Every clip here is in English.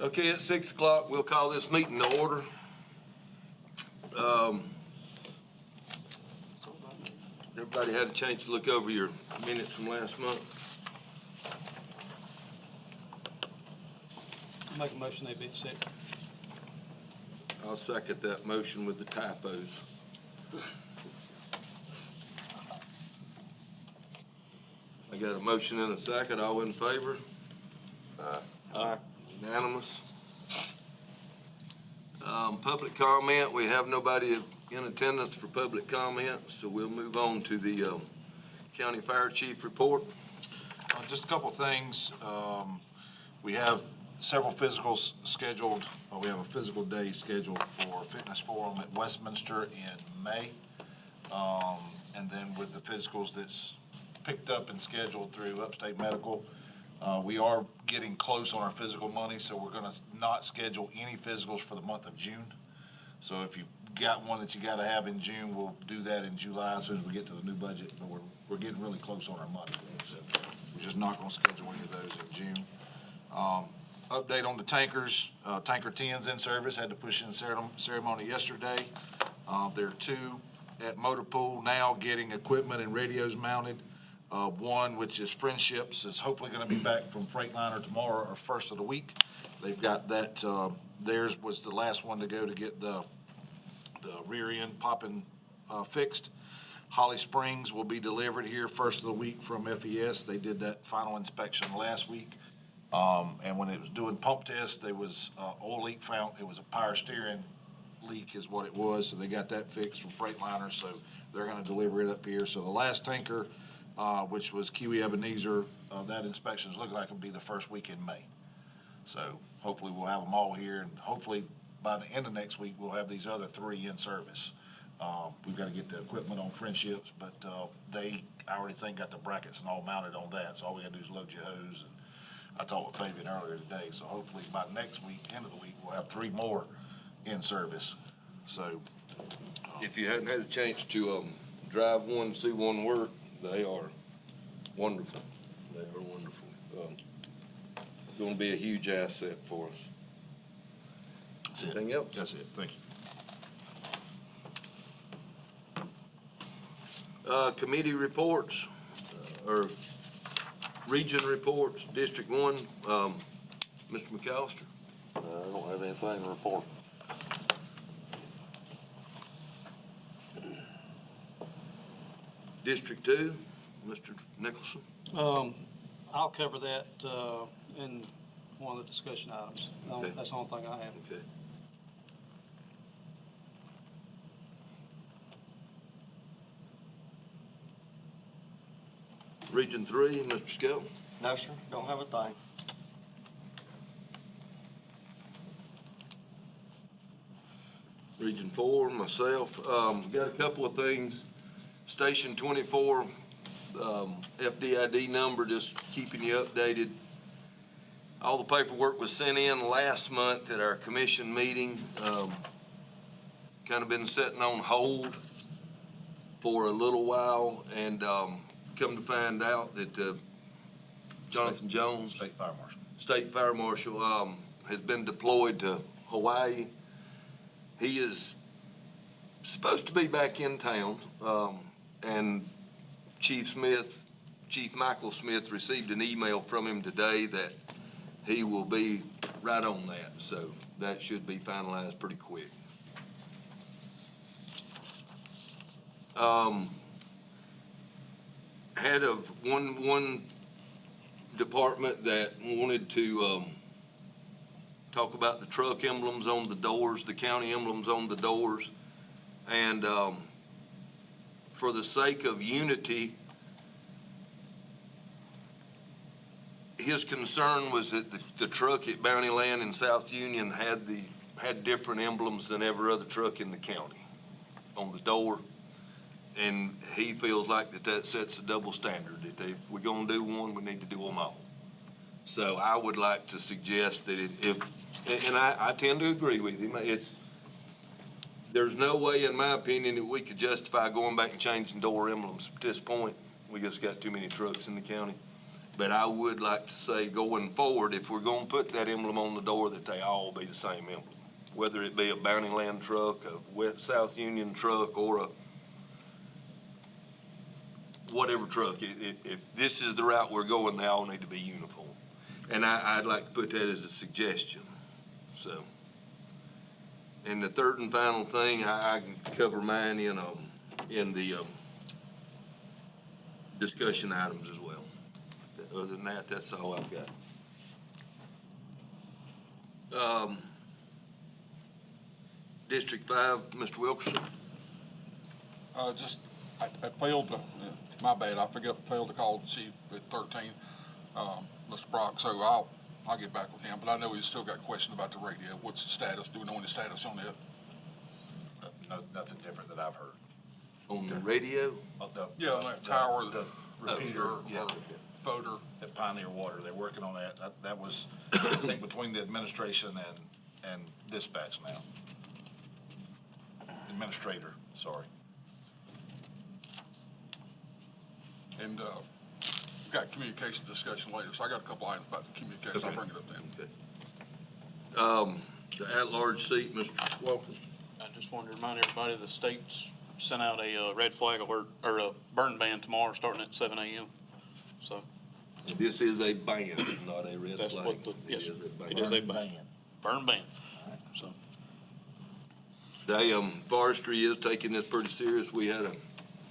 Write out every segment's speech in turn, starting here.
Okay, at 6 o'clock, we'll call this meeting to order. Everybody had a chance to look over your minutes from last month. Make a motion they be accepted. I'll second that motion with the typos. I got a motion and a second. All in favor? Aye. Unanimous. Public comment, we have nobody in attendance for public comment, so we'll move on to the county fire chief report. Just a couple of things. We have several physicals scheduled. We have a physical day scheduled for Fitness Forum at Westminster in May. And then with the physicals that's picked up and scheduled through Upstate Medical, we are getting close on our physical money, so we're gonna not schedule any physicals for the month of June. So if you've got one that you gotta have in June, we'll do that in July as soon as we get to the new budget, but we're getting really close on our money. So we're just not gonna schedule any of those in June. Update on the tankers, tanker 10's in service, had to push in ceremony yesterday. There are 2 at Motor Pool now getting equipment and radios mounted. One, which is Friendships, is hopefully gonna be back from Freightliner tomorrow or first of the week. They've got that, theirs was the last one to go to get the rear end popping, fixed. Holly Springs will be delivered here first of the week from FES. They did that final inspection last week. And when it was doing pump test, there was oil leak found. It was a power steering leak is what it was. So they got that fixed from Freightliner. So they're going to deliver it up here. So the last tanker, which was Kiwi Ebenezer, that inspection is looking like it'll be the first week in May. So hopefully we'll have them all here, and hopefully by the end of next week, we'll have these other 3 in service. We've got to get the equipment on Friendships, but I already think got the brackets and all mounted on that. So all we got to do is load your hose. And I talked with Fabian earlier today, so hopefully by next week, end of the week, we'll have 3 more in service. So If you hadn't had a chance to drive one, see one work, they are wonderful. They are wonderful. Going to be a huge asset for us. that's it. Anything else? That's it. Thank you. Committee reports, or region reports, District 1, Mr. McAllister. I don't have anything to report. District 2, Mr. Nicholson. I'll cover that, in one of the discussion items. Okay. That's the only thing I have. Okay. Region 3, Mr. Skelton. No, sir, don't have a thing. Region 4, myself. Got a couple of things. Station 24, FDID number, just keeping you updated. All the paperwork was sent in last month at our commission meeting. Kind of been sitting on hold for a little while, and come to find out that Jonathan Jones, State Fire Marshal. State Fire Marshal, has been deployed to Hawaii. He is supposed to be back in town, and Chief Michael Smith received an email from him today that he will be right on that, so that should be finalized pretty quick. Head of one department that wanted to talk about the truck emblems on the doors, the county emblems on the doors. And for the sake of unity, his concern was that the truck at Bounty Land in South Union had different emblems than every other truck in the county on the door. And he feels like that sets a double standard, that if we're gonna do one, we need to do them all. So I would like to suggest that and I tend to agree with him, there's no way, in my opinion, that we could justify going back and changing door emblems at this point. We just got too many trucks in the county. But I would like to say, going forward, if we're gonna put that emblem on the door, that they all be the same emblem. Whether it be a Bounty Land truck, a West South Union truck, or a whatever truck. If this is the route we're going, they all need to be uniform. And I'd like to put that as a suggestion, so. And the third and final thing, I can cover mine in the discussion items as well. Other than that, that's all I've got. District 5, Mr. Wilkerson. I failed to, my bad, failed to call the chief at 13, Mr. Brock, so I'll get back with him, but I know he's still got a question about the radio. What's the status? Do we know any status on that? Nothing different that I've heard. On the radio? Yeah, that tower, The repeater, or yeah, voter. at Pioneer Water, they're working on that. That was, I think, between the administration and dispatch now. Administrator, sorry. And, we've got communication discussion later, so I got a couple items about the communication. I'll bring it up then. Okay. The at-large seat, Mr. Walker. I just wanted to remind everybody, the state's sent out a red flag alert, or a burn ban tomorrow, starting at 7 a.m. So This is a ban, not a red that's flag. what the, yes, It is a ban. it is a ban. Burn ban. So, They, forestry is taking this pretty serious. We had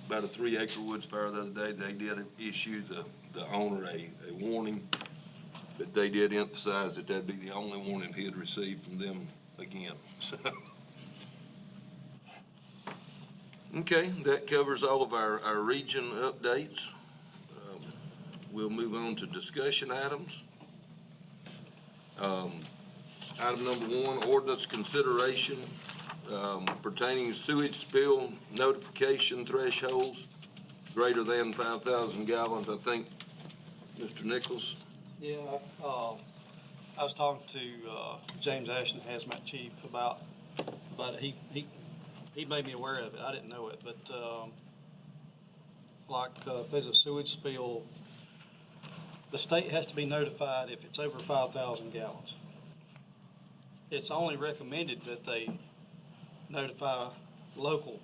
about a 3-acre woods fire the other day. They did issue the owner a warning, but they did emphasize that that'd be the only warning he had received from them again, so. Okay, that covers all of our region updates. We'll move on to discussion items. Item number 1, ordinance consideration pertaining to sewage spill notification thresholds greater than 5,000 gallons. I think, Mr. Nichols? Yeah, I was talking to James Ashton, hazmat chief, about it. He made me aware of it. I didn't know it, but if there's a sewage spill, the state has to be notified if it's over 5,000 gallons. It's only recommended that they notify local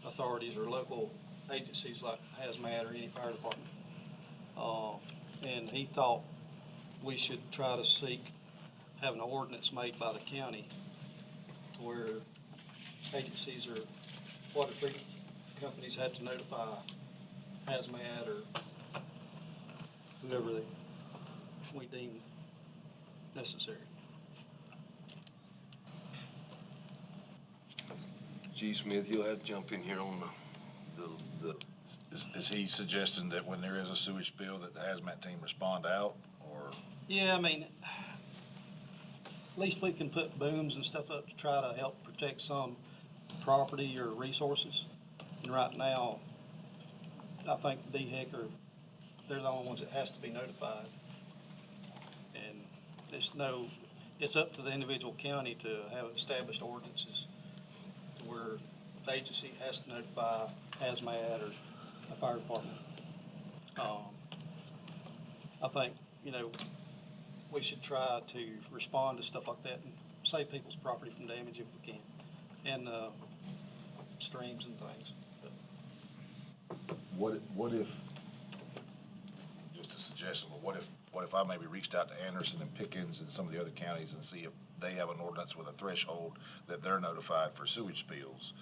authorities or local agencies like hazmat or any fire department. And he thought we should try to seek, have an ordinance made by the county to where agencies or water treatment companies have to notify hazmat or whoever we deem necessary. G. Smith, you'll have to jump in here on the Is he suggesting that when there is a sewage spill that the hazmat team respond out, or? Yeah, I mean, at least we can put booms and stuff up to try to help protect some property or resources. And right now, I think DHEC they're the only ones that has to be notified. And it's up to the individual county to have established ordinances to where the agency has to notify hazmat or the fire department. I think, we should try to respond to stuff like that and save people's property from damage if we can, and streams and things. What if, just a suggestion, but what if I maybe reached out to Anderson and Pickens and some of the other counties and see if they have an ordinance with a threshold that they're notified for sewage spills,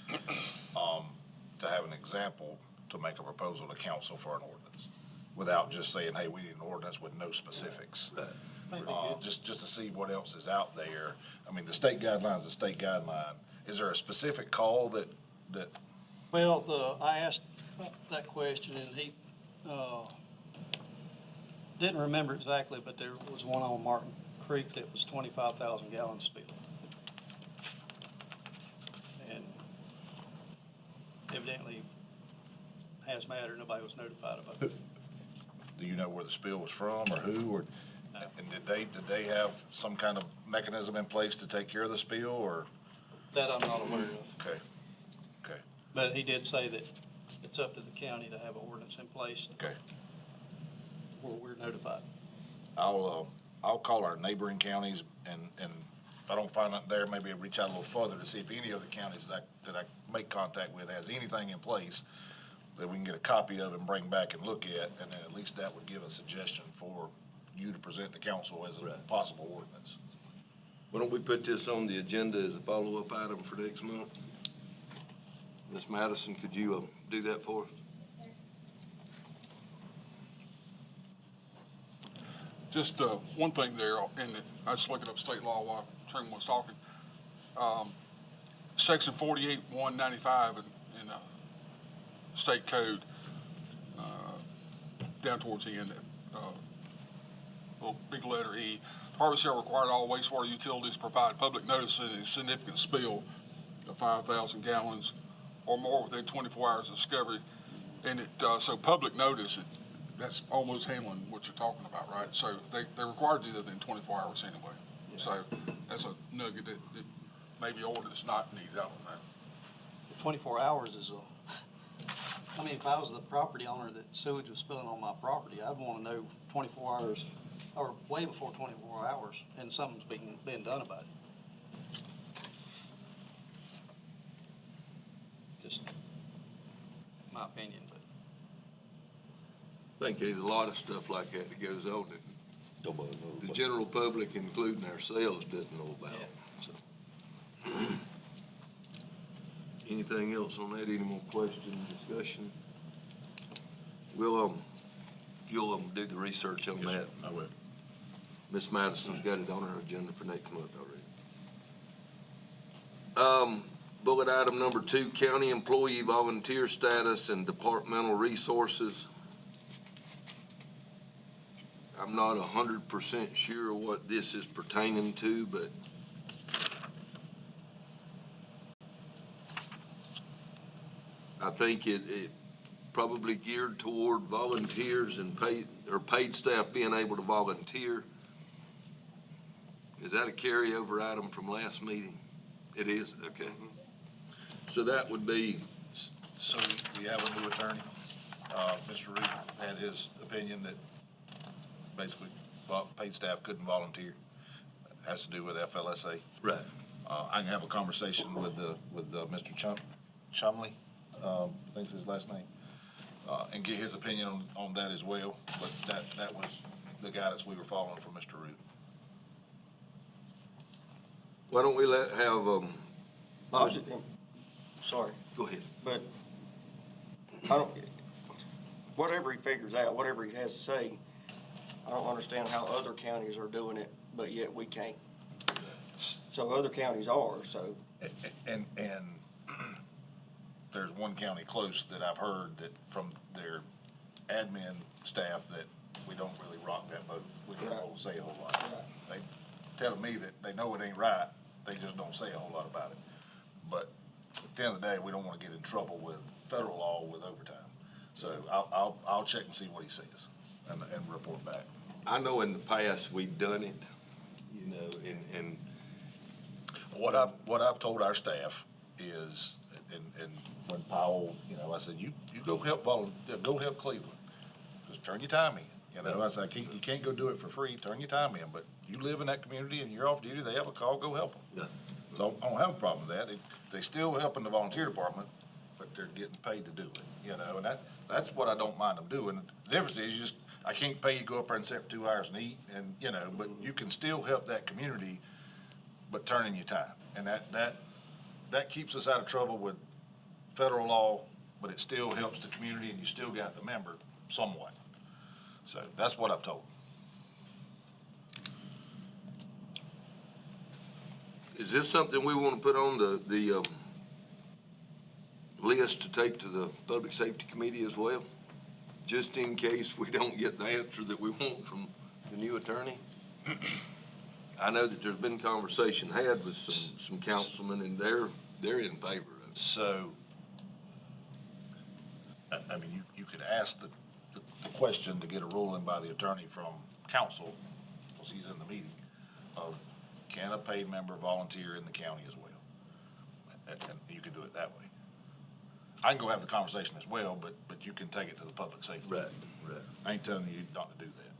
to have an example to make a proposal to council for an ordinance, without just saying, hey, we need an ordinance with no specifics. Just to see what else is out there. I mean, the state guideline is the state guideline. Is there a specific call that? Well, I asked that question, and he didn't remember exactly, but there was one on Martin Creek that was 25,000 gallons spill. And evidently, hazmat or nobody was notified about it. Do you know where the spill was from or who, or, and did they have some kind of mechanism in place to take care of the spill, or? That I'm not aware of. Okay. But he did say that it's up to the county to have an ordinance in place Okay. before we're notified. I'll call our neighboring counties and if I don't find it there, maybe I'll reach out a little further to see if any other counties that I make contact with has anything in place that we can get a copy of and bring back and look at, and then at least that would give a suggestion for you to present to council as a possible ordinance. Why don't we put this on the agenda as a follow-up item for next month? Ms. Madison, could you do that for us? Just one thing there, and I was looking up state law while Truman was talking. Section 48-195 in state code, down towards the end, little big letter E. Department shall require all wastewater utilities provide public notice of a significant spill of 5,000 gallons or more within 24 hours of discovery. And so public notice, that's almost handling what you're talking about, right? So they're required to do that within 24 hours anyway. So that's a nugget that maybe ordinance not needed, I don't know. 24 hours is I mean, if I was the property owner that sewage was spilling on my property, I'd want to know 24 hours, or way before 24 hours, and something's being done about it. Just my opinion, but. I think there's a lot of stuff like that that goes on that the general public, including ourselves, doesn't know about. So, anything else on that? Any more questions, discussion? We'll, if you'll do the research on Yes, that. sir, I will. Ms. Madison's got it on her agenda for next month already. Bullet item number 2, county employee volunteer status and departmental resources. I'm not 100% sure what this is pertaining to, but I think it probably geared toward volunteers and paid staff being able to volunteer. Is that a carryover item from last meeting? It is, okay. So that would be, So we have a new attorney. Mr. Root had his opinion that basically paid staff couldn't volunteer. It has to do with FLSA. right. I can have a conversation with Mr. Chumley, I think's his last name, and get his opinion on that as well. But that was the guidance we were following from Mr. Root. Why don't we I was just, sorry, go ahead. but I don't, whatever he figures out, whatever he has to say, I don't understand how other counties are doing it, but yet we can't. So other counties are, so. And there's one county close that I've heard that from their admin staff that we don't really rock that boat. We don't say a whole lot. They telling me that they know it ain't right, they just don't say a whole lot about it. But at the end of the day, we don't want to get in trouble with federal law with overtime. So I'll check and see what he says and report back. I know in the past we've done it, you know, and What I've told our staff is, and when Powell, I said, you go help go help Cleveland. Just turn your time in. I said, you can't go do it for free, turn your time in, but you live in that community and you're off duty, they have a call, go help them. Yeah. So I don't have a problem with that. They still help in the volunteer department, but they're getting paid to do it, and that's what I don't mind them doing. The difference is I can't pay you to go up there and sit for 2 hours and eat, and, but you can still help that community, but turning your time. And that keeps us out of trouble with federal law, but it still helps the community and you still got the member somewhat. So that's what I've told them. is this something we want to put on the list to take to the Public Safety Committee as well? Just in case we don't get the answer that we want from the new attorney? I know that there's been conversation had with some councilmen, and they're in favor of it. So, I mean, you could ask the question to get a ruling by the attorney from council, because he's in the meeting, of can a paid member volunteer in the county as well? And you can do it that way. I can go have the conversation as well, but you can take it to the public safety. Right. I ain't telling you not to do that.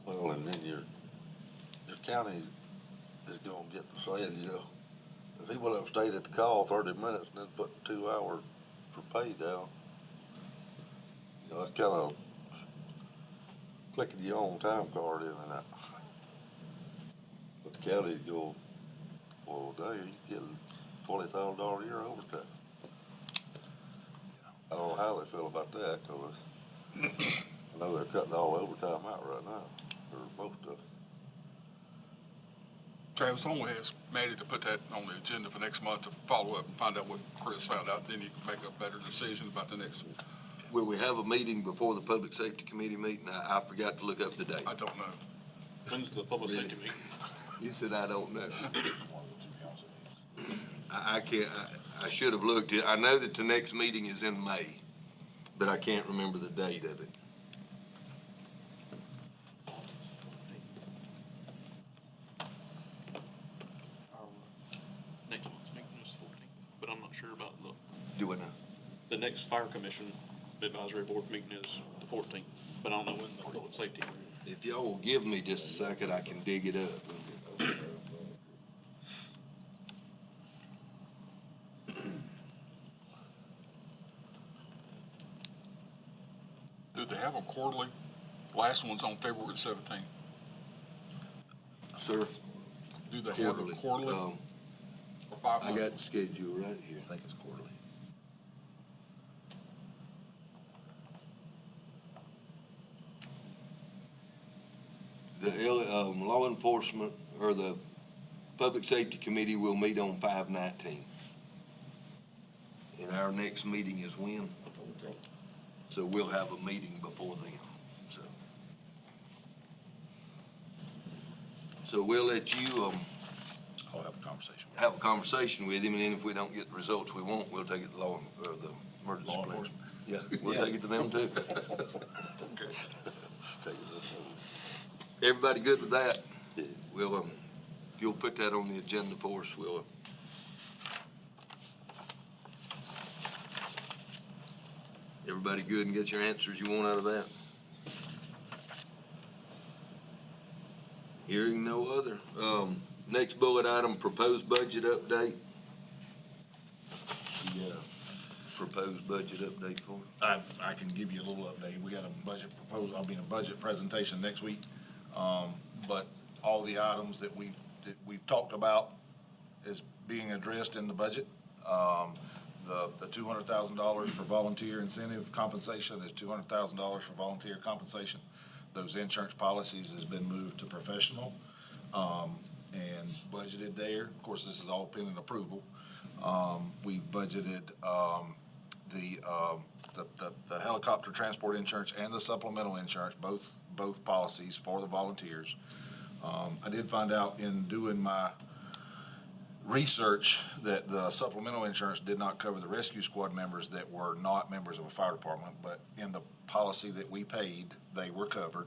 Well, and then your county is gonna get to saying, you know, if he would have stayed at the call 30 minutes and then put 2 hours for pay down, you know, that's kind of clicking your own time card in and out. But the county go, well, dang, you getting $20,000 a year overtime. I don't know how they feel about that, cause I know they're cutting all overtime out right now, or most of it. Travis, I'm gonna ask Maddie to put that on the agenda for next month to follow up and find out what Chris found out, then you can make a better decision about the next one. Will we have a meeting before the Public Safety Committee meeting? I forgot to look up the date. I don't know. When's the public Really? safety meeting? You said I don't know. One of the two council meetings. I can't, I should have looked. I know that the next meeting is in May, but I can't remember the date of it. Next month's meeting is the 14th, but I'm not sure about Do I know? the next fire commission advisory board meeting is the 14th, but I don't know when the public safety. If y'all will give me just a second, I can dig it up. Do they have them quarterly? Last one's on February 17th. Sir, Do they have them quarterly or I bi-monthly? got the schedule right here. I think it's quarterly. The law enforcement, or the Public Safety Committee will meet on 5/19. And our next meeting is when? So we'll have a meeting before then, so. So we'll let you, I'll have a conversation with have a conversation with him, and then if we don't get the results we want, we'll take it to the emergency law plan. enforcement. Yeah, we'll take it to them too. Take it this way. Everybody good with that? We'll, if you'll put that on the agenda for us, we'll. Everybody good and get your answers you want out of that? Hearing no other. Next bullet item, proposed budget update. Yeah, proposed budget update for it. I can give you a little update. We got a budget proposal, a budget presentation next week. But all the items that we've talked about is being addressed in the budget. The $200,000 for volunteer incentive compensation is $200,000 for volunteer compensation. Those insurance policies has been moved to professional, and budgeted there. Of course, this is all pending approval. We've budgeted, the helicopter transport insurance and the supplemental insurance, both policies for the volunteers. I did find out in doing my research that the supplemental insurance did not cover the rescue squad members that were not members of a fire department, but in the policy that we paid, they were covered.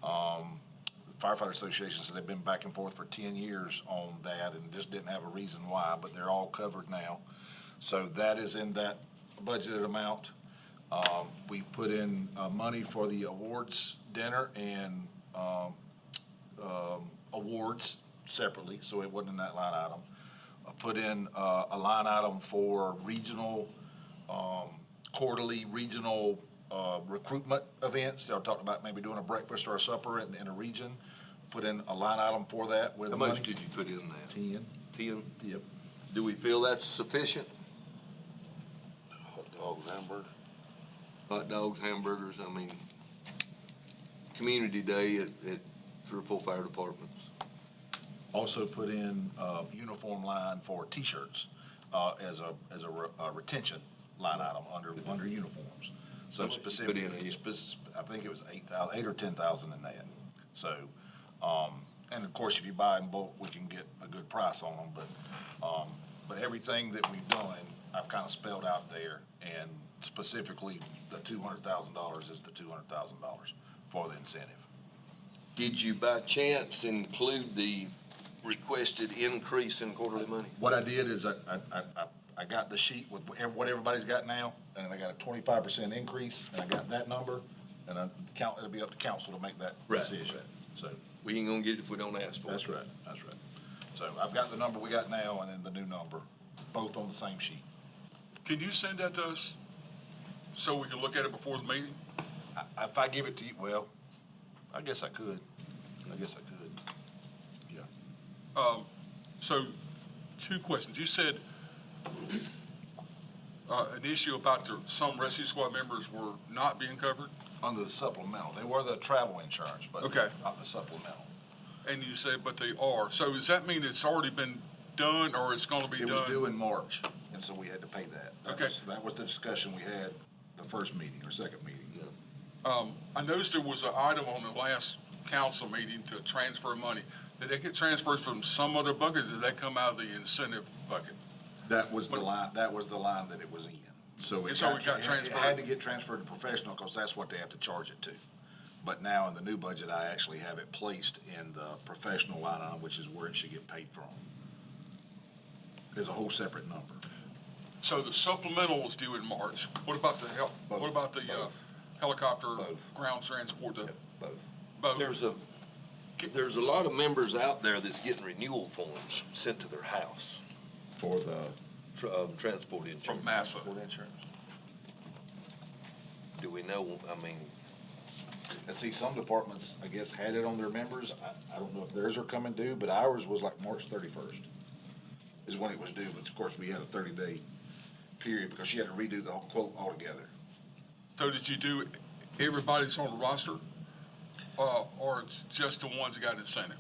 Firefighter Association said they've been back and forth for 10 years on that and just didn't have a reason why, but they're all covered now. So that is in that budgeted amount. We put in money for the awards dinner and awards separately, so it wasn't in that line item. I put in a line item for regional, quarterly regional recruitment events. They'll talk about maybe doing a breakfast or a supper in a region. Put in a line item for that with How money. much did you put in that? 10. 10? Yep. Do we feel that's sufficient? Hot dogs, hamburgers. Hot dogs, hamburgers, I mean, community day at 3 or 4 fire departments. Also put in a uniform line for T-shirts as a retention line item under uniforms. So much you put specifically, in here? I think it was 8 or 10,000 in that. So, and of course, if you buy in bulk, we can get a good price on them. But everything that we've done, I've kind of spelled out there, and specifically, the $200,000 is the $200,000 for the incentive. Did you by chance include the requested increase in quarterly money? What I did is I I got the sheet with what everybody's got now, and I got a 25% increase, and I got that number, and it'll be up to council to make that Right, decision. right. So, We ain't gonna get it if we don't ask for it. that's right. So I've got the number we got now and then the new number, both on the same sheet. Can you send that to us so we can look at it before the meeting? If I give it to you, well, I guess I could. Yeah. So, two questions. You said an issue about some rescue squad members were not being covered, Under the supplemental. They were the travel insurance, but Okay. not the supplemental. and you said, but they are. So does that mean it's already been done, or it's gonna be done? It was due in March, and so we had to pay that. Okay. That was the discussion we had the first meeting or second meeting. I noticed there was an item on the last council meeting to transfer money. Did that get transferred from some other bucket, or did that come out of the incentive bucket? That was the line that it was in. So And so it got it transferred? had to get transferred to professional, because that's what they have to charge it to. But now in the new budget, I actually have it placed in the professional line item, which is where it should get paid from. There's a whole separate number. So the supplemental was due in March. What about the Both. what about the Both. helicopter Both. ground transport? Both. Both? There's a lot of members out there that's getting renewal forms sent to their house, For the transport From insurance. Massa. insurance. Do we know, I mean, And see, some departments, I guess, had it on their members. I don't know if theirs are coming due, but ours was like March 31st is when it was due. But of course, we had a 30-day period because she had to redo the whole quote altogether. So did you do everybody's on the roster? Or it's just the ones that got incentive?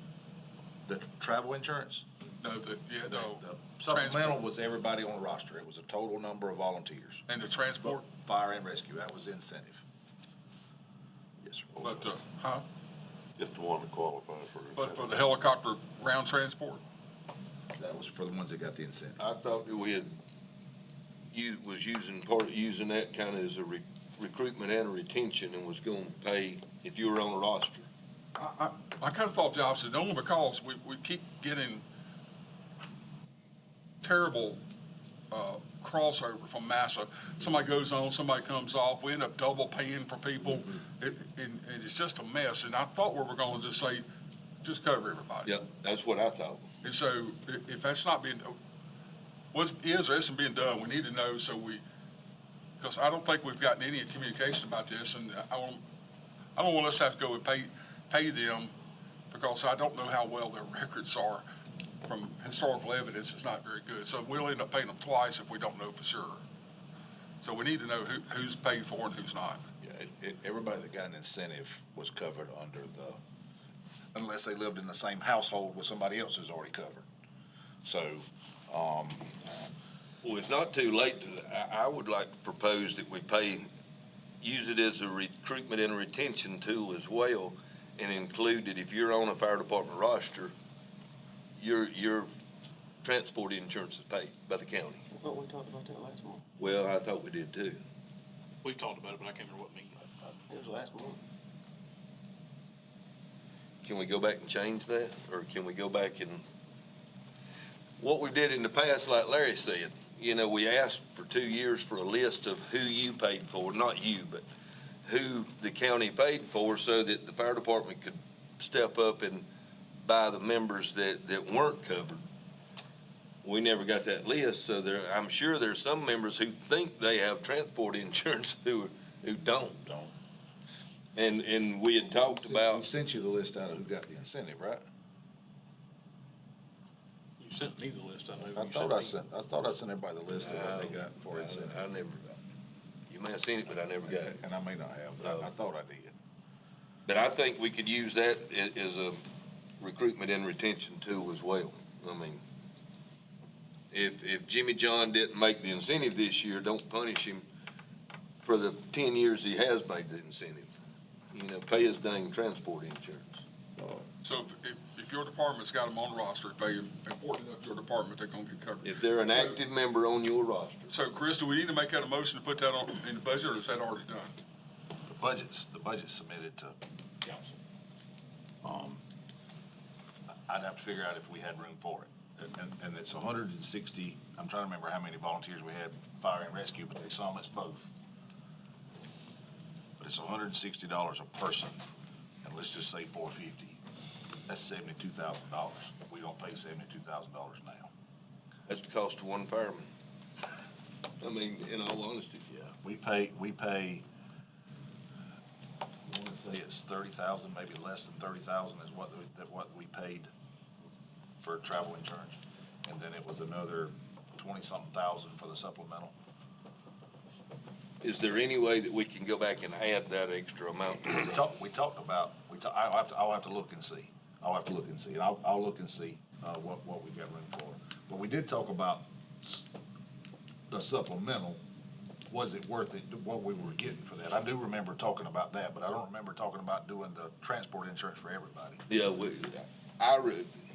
The travel insurance, No, the transport supplemental was everybody on the roster. It was a total number of volunteers. and the transport, Fire and rescue, that was the incentive. Yes, sir. but, huh? Just the one that qualifies for it. But for the helicopter ground transport? That was for the ones that got the incentive. I thought that we had, was using that kind of as a recruitment and a retention, and was gonna pay if you were on a roster. I kind of thought the opposite, only because we keep getting terrible crossover from Massa. Somebody goes on, somebody comes off, we end up double paying for people, and it's just a mess. And I thought we were going to just say, just cover everybody. Yep, that's what I thought. And so if that's not being, what is or isn't being done, we need to know because I don't think we've gotten any communication about this, and I don't want us to have to go and pay them, because I don't know how well their records are. From historical evidence, it's not very good. So we'll end up paying them twice if we don't know for sure. So we need to know who's paid for and who's not. Yeah, everybody that got an incentive was covered under unless they lived in the same household with somebody else who's already covered. So, Well, it's not too late. I would like to propose that we use it as a recruitment and retention tool as well, and include that if you're on a fire department roster, your transport insurance is paid by the county. I thought we talked about that last month. Well, I thought we did too. We've talked about it, but I can't remember what meeting. It was last month. Can we go back and change that, or can we go back and, what we did in the past, like Larry said, we asked for 2 years for a list of who you paid for, not you, but who the county paid for, so that the fire department could step up and buy the members that weren't covered. We never got that list, so I'm sure there's some members who think they have transport insurance who don't. And we had talked we about, sent you the list out of who got the incentive, right? You sent me the list, I know. I You thought I sent everybody the list of what they got for incentive. I never, you may have seen it, but I never got it. And I may not have, but I thought I did. But I think we could use that as a recruitment and retention tool as well. I mean, if Jimmy John didn't make the incentive this year, don't punish him for the 10 years he has made the incentive. Pay his dang transport insurance. So if your department's got them on the roster, pay them, important enough to your department, they're going to get covered. If they're an active member on your roster. So Chris, do we need to make that a motion to put that on in the budget, or is that already done? The budget's submitted to council. I'd have to figure out if we had room for it. And it's 160, I'm trying to remember how many volunteers we had, fire and rescue, but they saw us both. But it's $160 a person, and let's just say $450. That's $72,000. We don't pay $72,000 now. That's the cost of one fireman. I mean, in all honesty, yeah. We pay, I want to say it's 30,000, maybe less than 30,000 is what we paid for travel insurance. And then it was another 20-something thousand for the supplemental. Is there any way that we can go back and add that extra amount? We talked about, I'll have to look and see. I'll have to look and see, and I'll look and see, what we got room for. But we did talk about the supplemental. Was it worth it, what we were getting for that? I do remember talking about that, but I don't remember talking about doing the transport insurance for everybody. Yeah,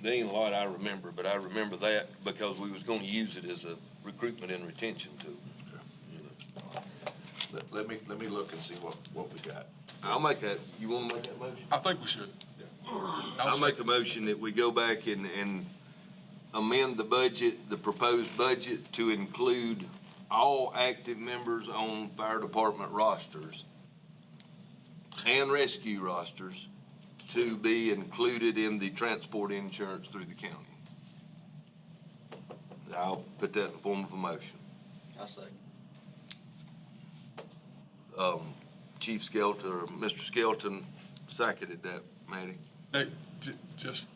there ain't a lot I remember, but I remember that because we was gonna use it as a recruitment and retention tool. Let me look and see what we got. I'll make that, you wanna make that motion? I think we should. I'll make a motion that we go back and amend the budget, the proposed budget, to include all active members on fire department rosters and rescue rosters to be included in the transport insurance through the county. I'll put that in the form of a motion. I say. Chief Skelton, or Mr. Skelton seconded that, Matty. Hey, just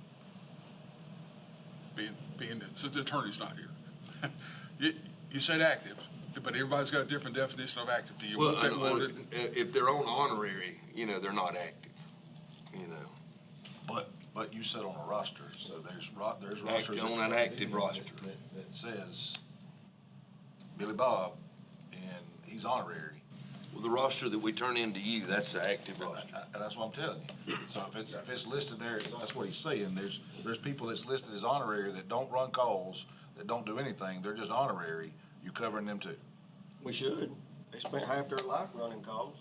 being, since the attorney's not here. You said active, but everybody's got a different definition of active. Do you Well, want that worded? if they're on honorary, they're not active, But you said on a roster, so there's rosters. on an active roster. That says Billy Bob, and he's honorary. Well, the roster that we turn into you, that's the active roster. And that's what I'm telling you. So if it's listed there, that's what he's saying. There's people that's listed as honorary that don't run calls, that don't do anything. They're just honorary. You covering them too? We should. They spent half their life running calls.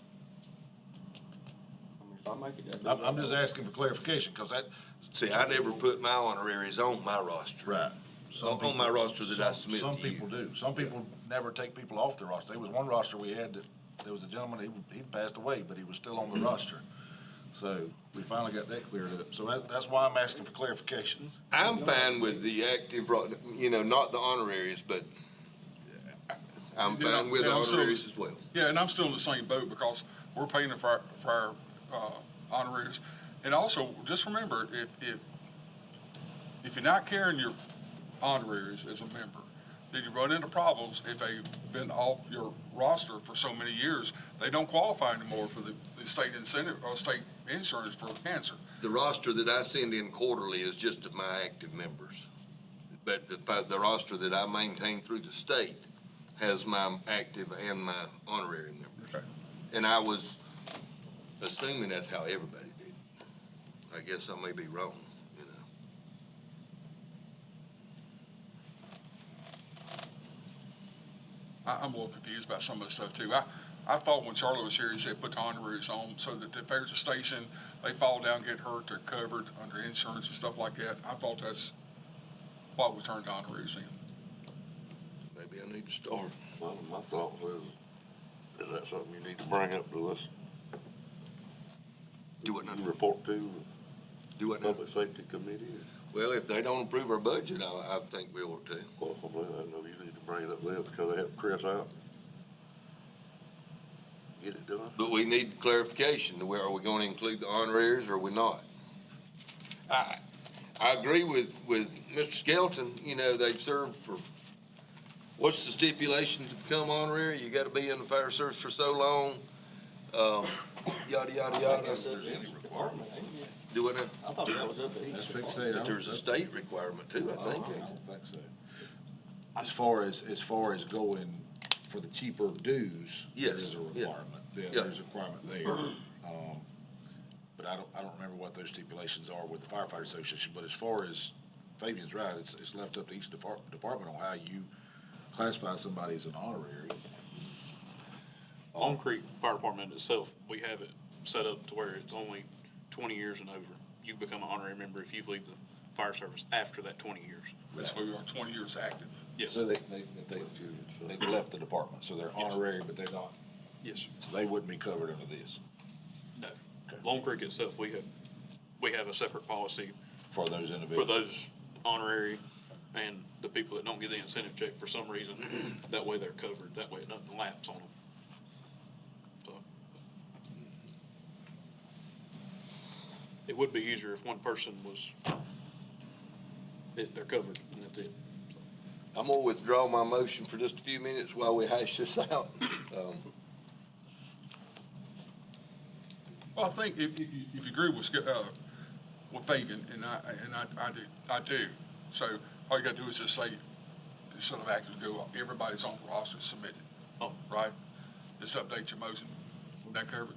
I mean, if I make it that. I'm just asking for clarification, because that. See, I never put my honoraries on my roster. Right. On my roster that I submit Some to you. people do. Some people never take people off the roster. There was one roster we had that, there was a gentleman, he passed away, but he was still on the roster. So we finally got that cleared up. So that's why I'm asking for clarification. I'm fine with the active, not the honoraries, but I'm fine with the honoraries as well. Yeah, and I'm still in the same boat because we're paying for our honoraries. And also, just remember, if you're not carrying your honoraries as a member, then you run into problems. If they've been off your roster for so many years, they don't qualify anymore for the state incentive or state insurance for cancer. The roster that I send in quarterly is just of my active members. But the roster that I maintain through the state has my active and my honorary members. Okay. And I was assuming that's how everybody did it. I guess I may be wrong, I'm a little confused about some of the stuff too. I thought when Charlie was here, he said put the honoraries on so that if there's a station, they fall down, get hurt, they're covered under insurance and stuff like that. I thought that's why we turned the honoraries in. Maybe I need to start. Well, my thought was, is that something you need to bring up to this, Do what now? you report to Do what the now? Public Safety Committee? Well, if they don't approve our budget, I think we ought to. Well, I know you need to bring it up there because they helped Chris out. Get it done. But we need clarification to where are we going to include the honoraries or are we not? I agree with Mr. Skelton, they've served for, what's the stipulation to become honorary? You gotta be in the fire service for so long, yada, yada, I yada. guess that's a requirement, ain't it? Do it now. I thought that was up to each. Let's fix that. But there's a state requirement too, I think. I don't think so. As far as going for the cheaper dues, there Yes, is a yeah. requirement. Yeah, Yeah. there's a requirement there. But I don't remember what those stipulations are with the firefighter association, but as far as Fabian's right, it's left up to each department on how you classify somebody as an honorary. On Creek Fire Department itself, we have it set up to where it's only 20 years and over. You become an honorary member if you leave the fire service after that 20 years. That's why we are 20 years active. Yes. So they left the department, so they're Yes. honorary, but they're not, Yes, sir. so they wouldn't be covered under this No. Okay. Long Creek itself, we have a separate policy for those for individuals. those honorary and the people that don't get the incentive check for some reason. That way they're covered. That way it doesn't lapse on them. So. It would be easier if one person was, they're covered and that's it. I'm gonna withdraw my motion for just a few minutes while we hash this out. Well, I think if you agree with Fabian, and I do. So all you gotta do is just say, instead of actually go, everybody's on the roster submitted. Oh. Right? Just update your motion. Would that cover it?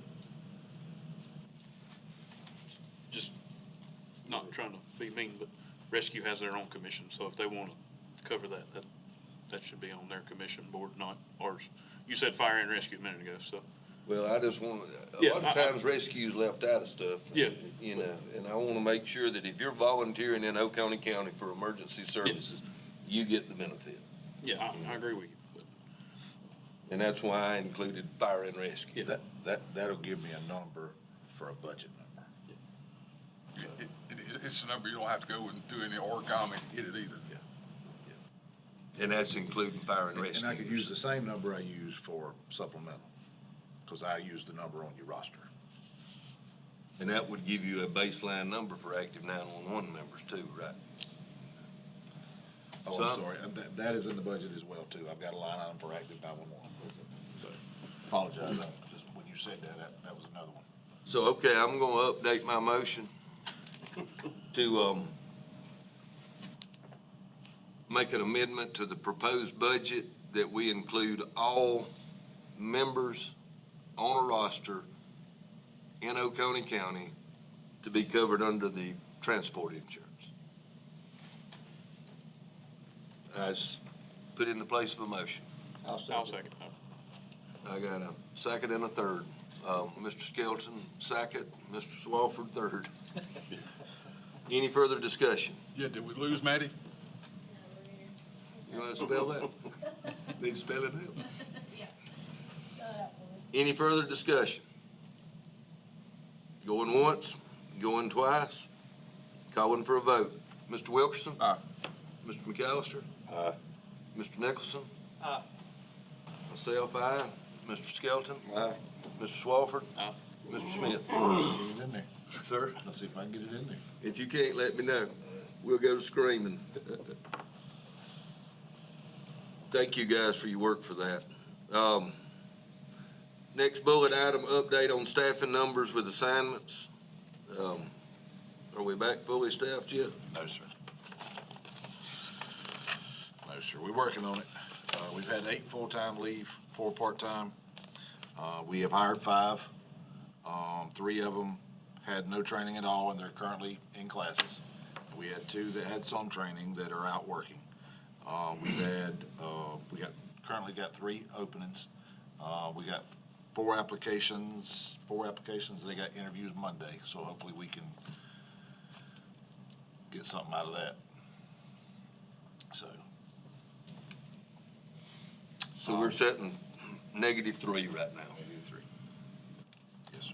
Just not trying to be mean, but Rescue has their own commission, so if they want to cover that should be on their commission board, not ours. You said fire and rescue a minute ago, so. Well, I just want, a Yeah, lot of times rescue's left out of stuff. Yeah. You know, and I wanna make sure that if you're volunteering in Oconee County for emergency services, you get the benefit. Yeah, I agree with you, but And that's why I included fire and rescue. Yeah. That'll give me a number for a budget number. It's a number you don't have to go and do any origami to get it either. And that's including fire and rescue. And I could use the same number I use for supplemental, because I use the number on your roster. And that would give you a baseline number for active 911 members too, right? Oh, So- I'm sorry, that is in the budget as well too. I've got a line item for active 911. So, apologize, just when you said that was another one. So, okay, I'm gonna update my motion to, make an amendment to the proposed budget that we include all members on a roster in Oconee County to be covered under the transport insurance. As put in the place of a motion. I'll second. I got a second and a third. Mr. Skelton, second, Mr. Swafford, third. Any further discussion? Yeah, did we lose Matty? You want to spell that? Need to spell it out? Any further discussion? Going once, going twice, calling for a vote. Mr. Wilkerson? Aye. Mr. McAllister? Aye. Mr. Nicholson? Aye. Myself, aye. Mr. Skelton? Aye. Mr. Swafford? Aye. Mr. Smith? Get it in there. Sir? Let's see if I can get it in there. If you can't, let me know. We'll go to screaming. Thank you guys for your work for that. Next bullet item, update on staffing numbers with assignments. Are we back fully staffed yet? No, sir. No, sir. We're working on it. We've had 8 full-time leave, 4 part-time. We have hired 5. 3 of them had no training at all, and they're currently in classes. We had 2 that had some training that are out working. Currently got 3 openings. We got 4 applications, they got interviews Monday, so hopefully we can get something out of that. So we're setting -3 right now. Maybe 3. Yes, sir.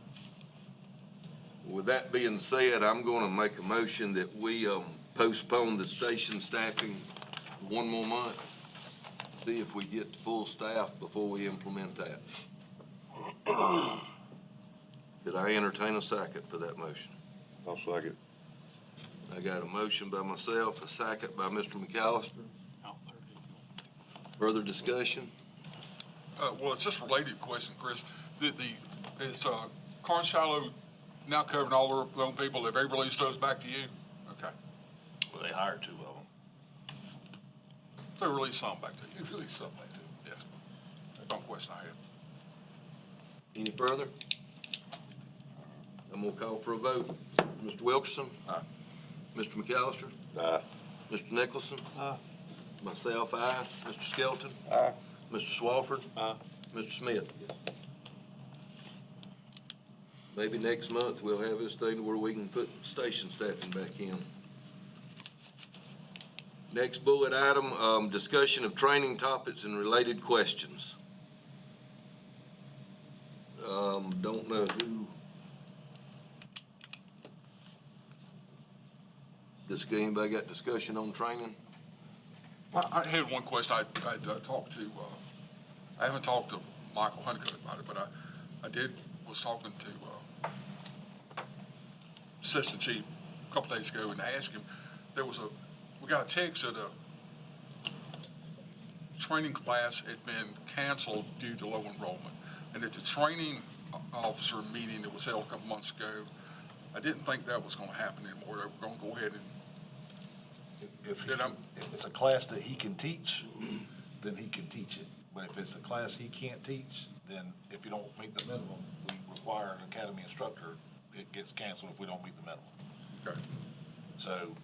With that being said, I'm going to make a motion that we postpone the station staffing 1 more month. See if we get to full staff before we implement that. Could I entertain a second for that motion? I'll second. I got a motion by myself, a second by Mr. McAllister. I'll third it. Further discussion? Well, it's just a related question, Chris. Is Carl Shiloh now covering all their own people? Have they released those back to you? Okay. Well, they hired 2 of them. They released some back to you. They released some back to them. Yes. That's one question I have. Any further? I'm gonna call for a vote. Mr. Wilkerson? Aye. Mr. McAllister? Aye. Mr. Nicholson? Aye. Myself, aye. Mr. Skelton? Aye. Mr. Swafford? Aye. Mr. Smith? Maybe next month we'll have this thing where we can put station staffing back in. Next bullet item, discussion of training topics and related questions. Don't know who. Anybody got discussion on training? I had one question. I'd talked to, I haven't talked to Michael Honeycutt about it, but was talking to Assistant Chief a couple days ago and asked him, we got a text that a training class had been canceled due to low enrollment. And at the training officer meeting that was held a couple months ago, I didn't think that was gonna happen anymore. They were gonna go ahead and If Then I'm- it's a class that he can teach, then he can teach it. But if it's a class he can't teach, then if you don't meet the minimum, we require an academy instructor, it gets canceled if we don't meet the minimum. Okay. So,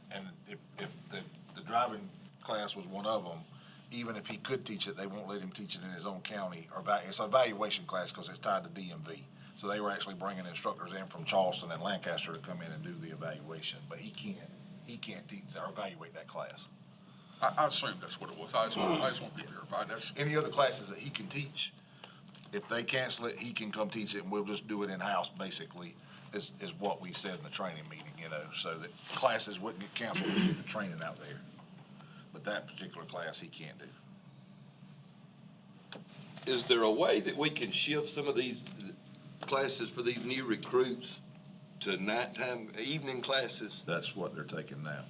and if the driving class was one of them, even if he could teach it, they won't let him teach it in his own county, or it's an evaluation class because it's tied to DMV. So they were actually bringing instructors in from Charleston and Lancaster to come in and do the evaluation, but he can't teach or evaluate that class. I assumed that's what it was. I just want to be verified. That's, Any other classes that he can teach, if they cancel it, he can come teach it, and we'll just do it in-house, basically, is what we said in the training meeting, so that classes wouldn't get canceled to get the training out there. But that particular class, he can't do. Is there a way that we can shift some of these classes for these new recruits to nighttime, evening classes? That's what they're taking now.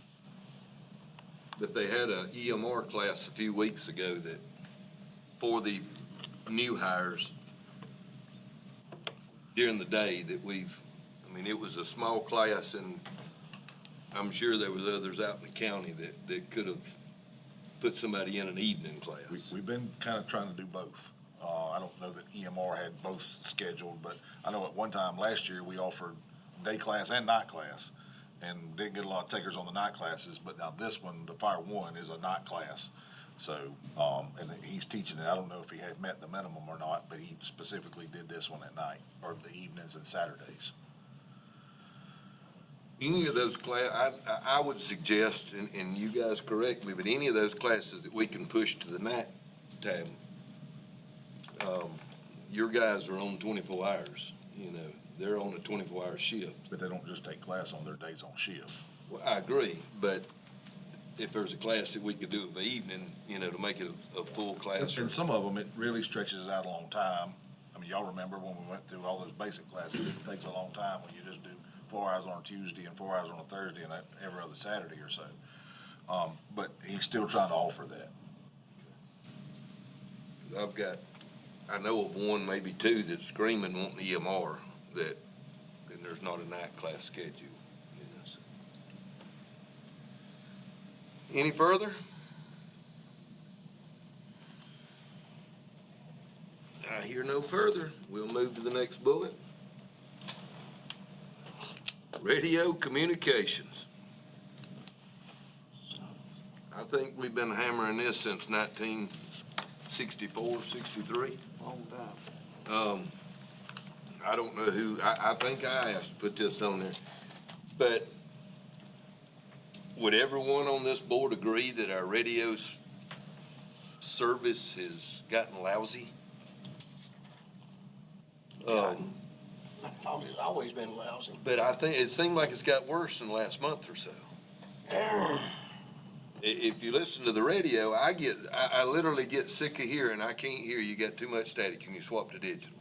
But they had a EMR class a few weeks ago that, for the new hires during the day that it was a small class, and I'm sure there was others out in the county that could have put somebody in an evening class. We've been kind of trying to do both. I don't know that EMR had both scheduled, but I know at one time last year, we offered day class and night class, and didn't get a lot of takers on the night classes, but now this one, the Fire One, is a night class. So, and he's teaching it. I don't know if he had met the minimum or not, but he specifically did this one at night, or the evenings and Saturdays. Any of those I would suggest, and you guys correct me, but any of those classes that we can push to the night time, your guys are on 24 hours, they're on a 24-hour shift. But they don't just take class on their days on shift. Well, I agree, but if there's a class that we could do in the evening, to make it a full class. And some of them, it really stretches out a long time. I mean, y'all remember when we went through all those basic classes, it takes a long time when you just do 4 hours on a Tuesday and 4 hours on a Thursday and every other Saturday or so. But he's still trying to offer that. I know of one, maybe two, that's screaming wanting EMR, and there's not a night class schedule. So. Any further? I hear no further. We'll move to the next bullet. Radio communications. I think we've been hammering this since 1964, 63. Long time. I don't know who, I think I asked to put this on there, but would everyone on this board agree that our radio service has gotten lousy? I thought it's always been lousy. But I think it seemed like it's got worse in the last month or so. If you listen to the radio, I literally get sick of hearing, I can't hear, you got too much static, can you swap to digital?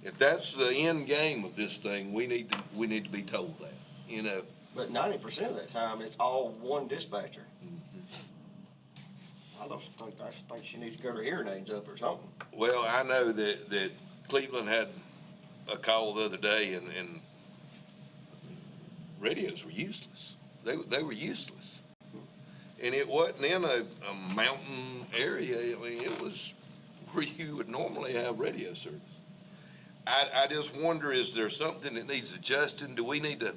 If that's the end game of this thing, we need to be told that, But 90% of that time, it's all one dispatcher. I think she needs to get her hearing aids up or something. Well, I know that Cleveland had a call the other day, and radios were useless. They were useless. And it wasn't in a mountain area. I mean, it was where you would normally have radio service. I just wonder, is there something that needs adjusting? Do we need to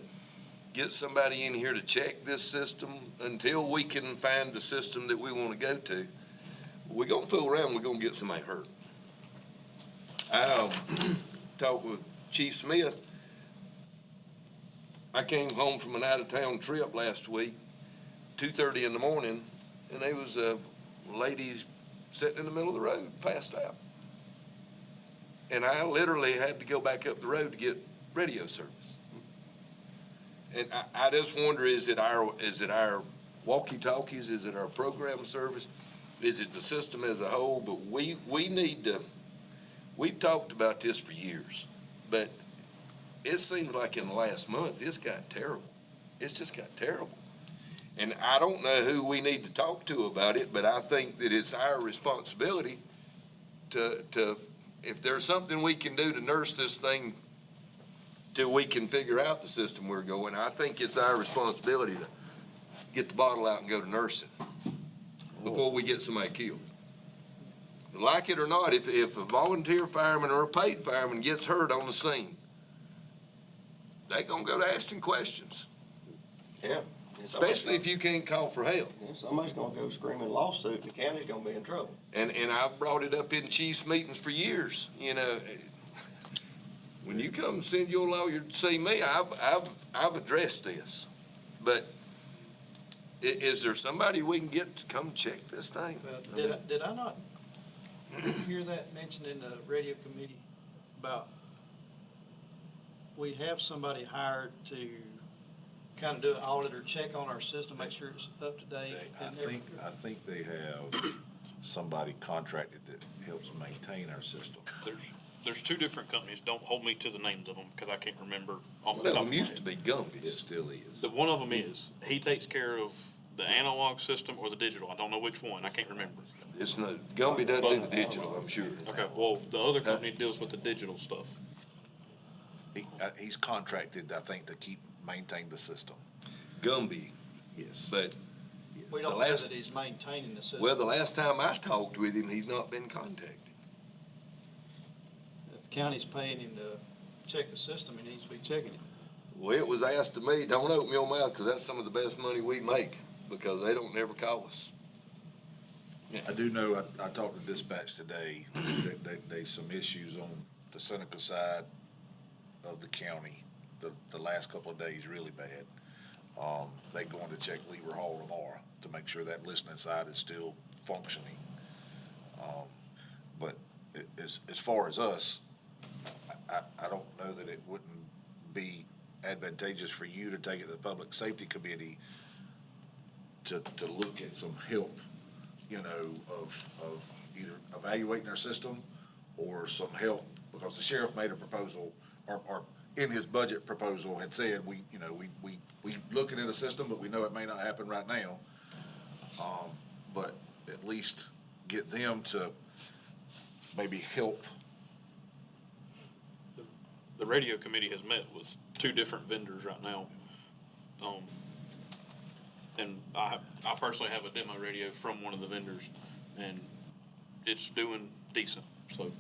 get somebody in here to check this system until we can find the system that we want to go to? We're going to fool around, we're going to get somebody hurt. I talked with Chief Smith. I came home from an out-of-town trip last week. 2:30 in the morning, and there was a lady sitting in the middle of the road, passed out. And I literally had to go back up the road to get radio service. And I just wonder, is it our walkie-talkies? Is it our program service? Is it the system as a whole? But we need to, we've talked about this for years, but it seems like in the last month, it's got terrible. It's just got terrible. And I don't know who we need to talk to about it, but I think that it's our responsibility to, if there's something we can do to nurse this thing till we can figure out the system we're going, I think it's our responsibility to get the bottle out and go to nursing before we get somebody killed. Like it or not, if a volunteer fireman or a paid fireman gets hurt on the scene, they gonna go to asking questions, Yeah. especially if you can't call for help. Yeah, somebody's gonna go screaming lawsuit, and the county's gonna be in trouble. And I've brought it up in chiefs meetings for years, you know. When you come and send your lawyer to see me, I've addressed this. But is there somebody we can get to come check this thing? Did I not hear that mentioned in the radio committee about, we have somebody hired to kind of do an audit or check on our system, make sure it's up to date? I think they have somebody contracted that helps maintain our system. There's two different companies. Don't hold me to the names of them because I can't remember off the One top of of them my used head. to be Gumby's. It still is. The one of them is, he takes care of the analog system or the digital. I don't know which one. I can't remember. It's not, Gumby doesn't do the digital, I'm sure. Okay, well, the other company deals with the digital stuff. He's contracted, I think, to maintain the system. Gumby, Yes. but, We don't The know last- that he's maintaining the system. well, the last time I talked with him, he's not been contacted. If the county's paying him to check the system, he needs to be checking it. Well, it was asked to me, don't open your mouth, because that's some of the best money we make, because they don't never call us. I do know, I talked to dispatch today, that there's some issues on the Seneca side of the county, the last couple of days really bad. They going to check Lever Hall tomorrow to make sure that listening side is still functioning. But as far as us, I don't know that it wouldn't be advantageous for you to take it to the Public Safety Committee to look at some help, you know, of either evaluating our system or some help, because the sheriff made a proposal, or in his budget proposal had said, we looking at a system, but we know it may not happen right now. But at least get them to maybe help. The radio committee has met with two different vendors right now. And I personally have a demo radio from one of the vendors, and it's doing decent, so.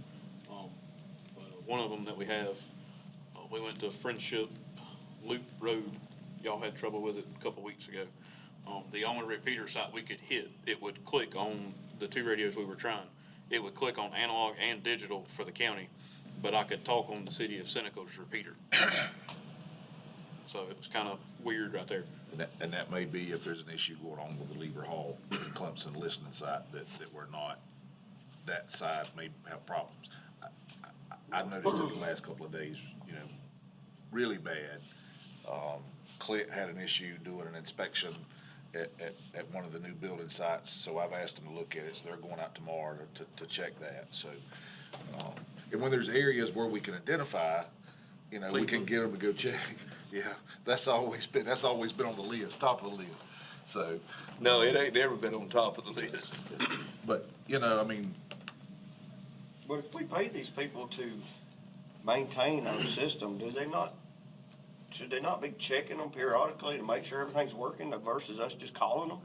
One of them that we have, we went to Friendship Loop Road. Y'all had trouble with it a couple weeks ago. The only repeater site we could hit, it would click on the two radios we were trying. It would click on analog and digital for the county, but I could talk on the city of Seneca's repeater. So it was kind of weird right there. And that may be if there's an issue going on with the Lever Hall, Clemson listening site, that we're not, that side may have problems. I've noticed in the last couple of days, you know, really bad. Clint had an issue doing an inspection at one of the new building sites, so I've asked them to look at it, so they're going out tomorrow to check that, so. And when there's areas where we can identify, you know, we can get them to go check. Yeah, that's always been on the list, top of the list, so. No, it ain't never been on top of the list. But, you know, I mean, But if we pay these people to maintain our system, should they not be checking them periodically to make sure everything's working versus us just calling them?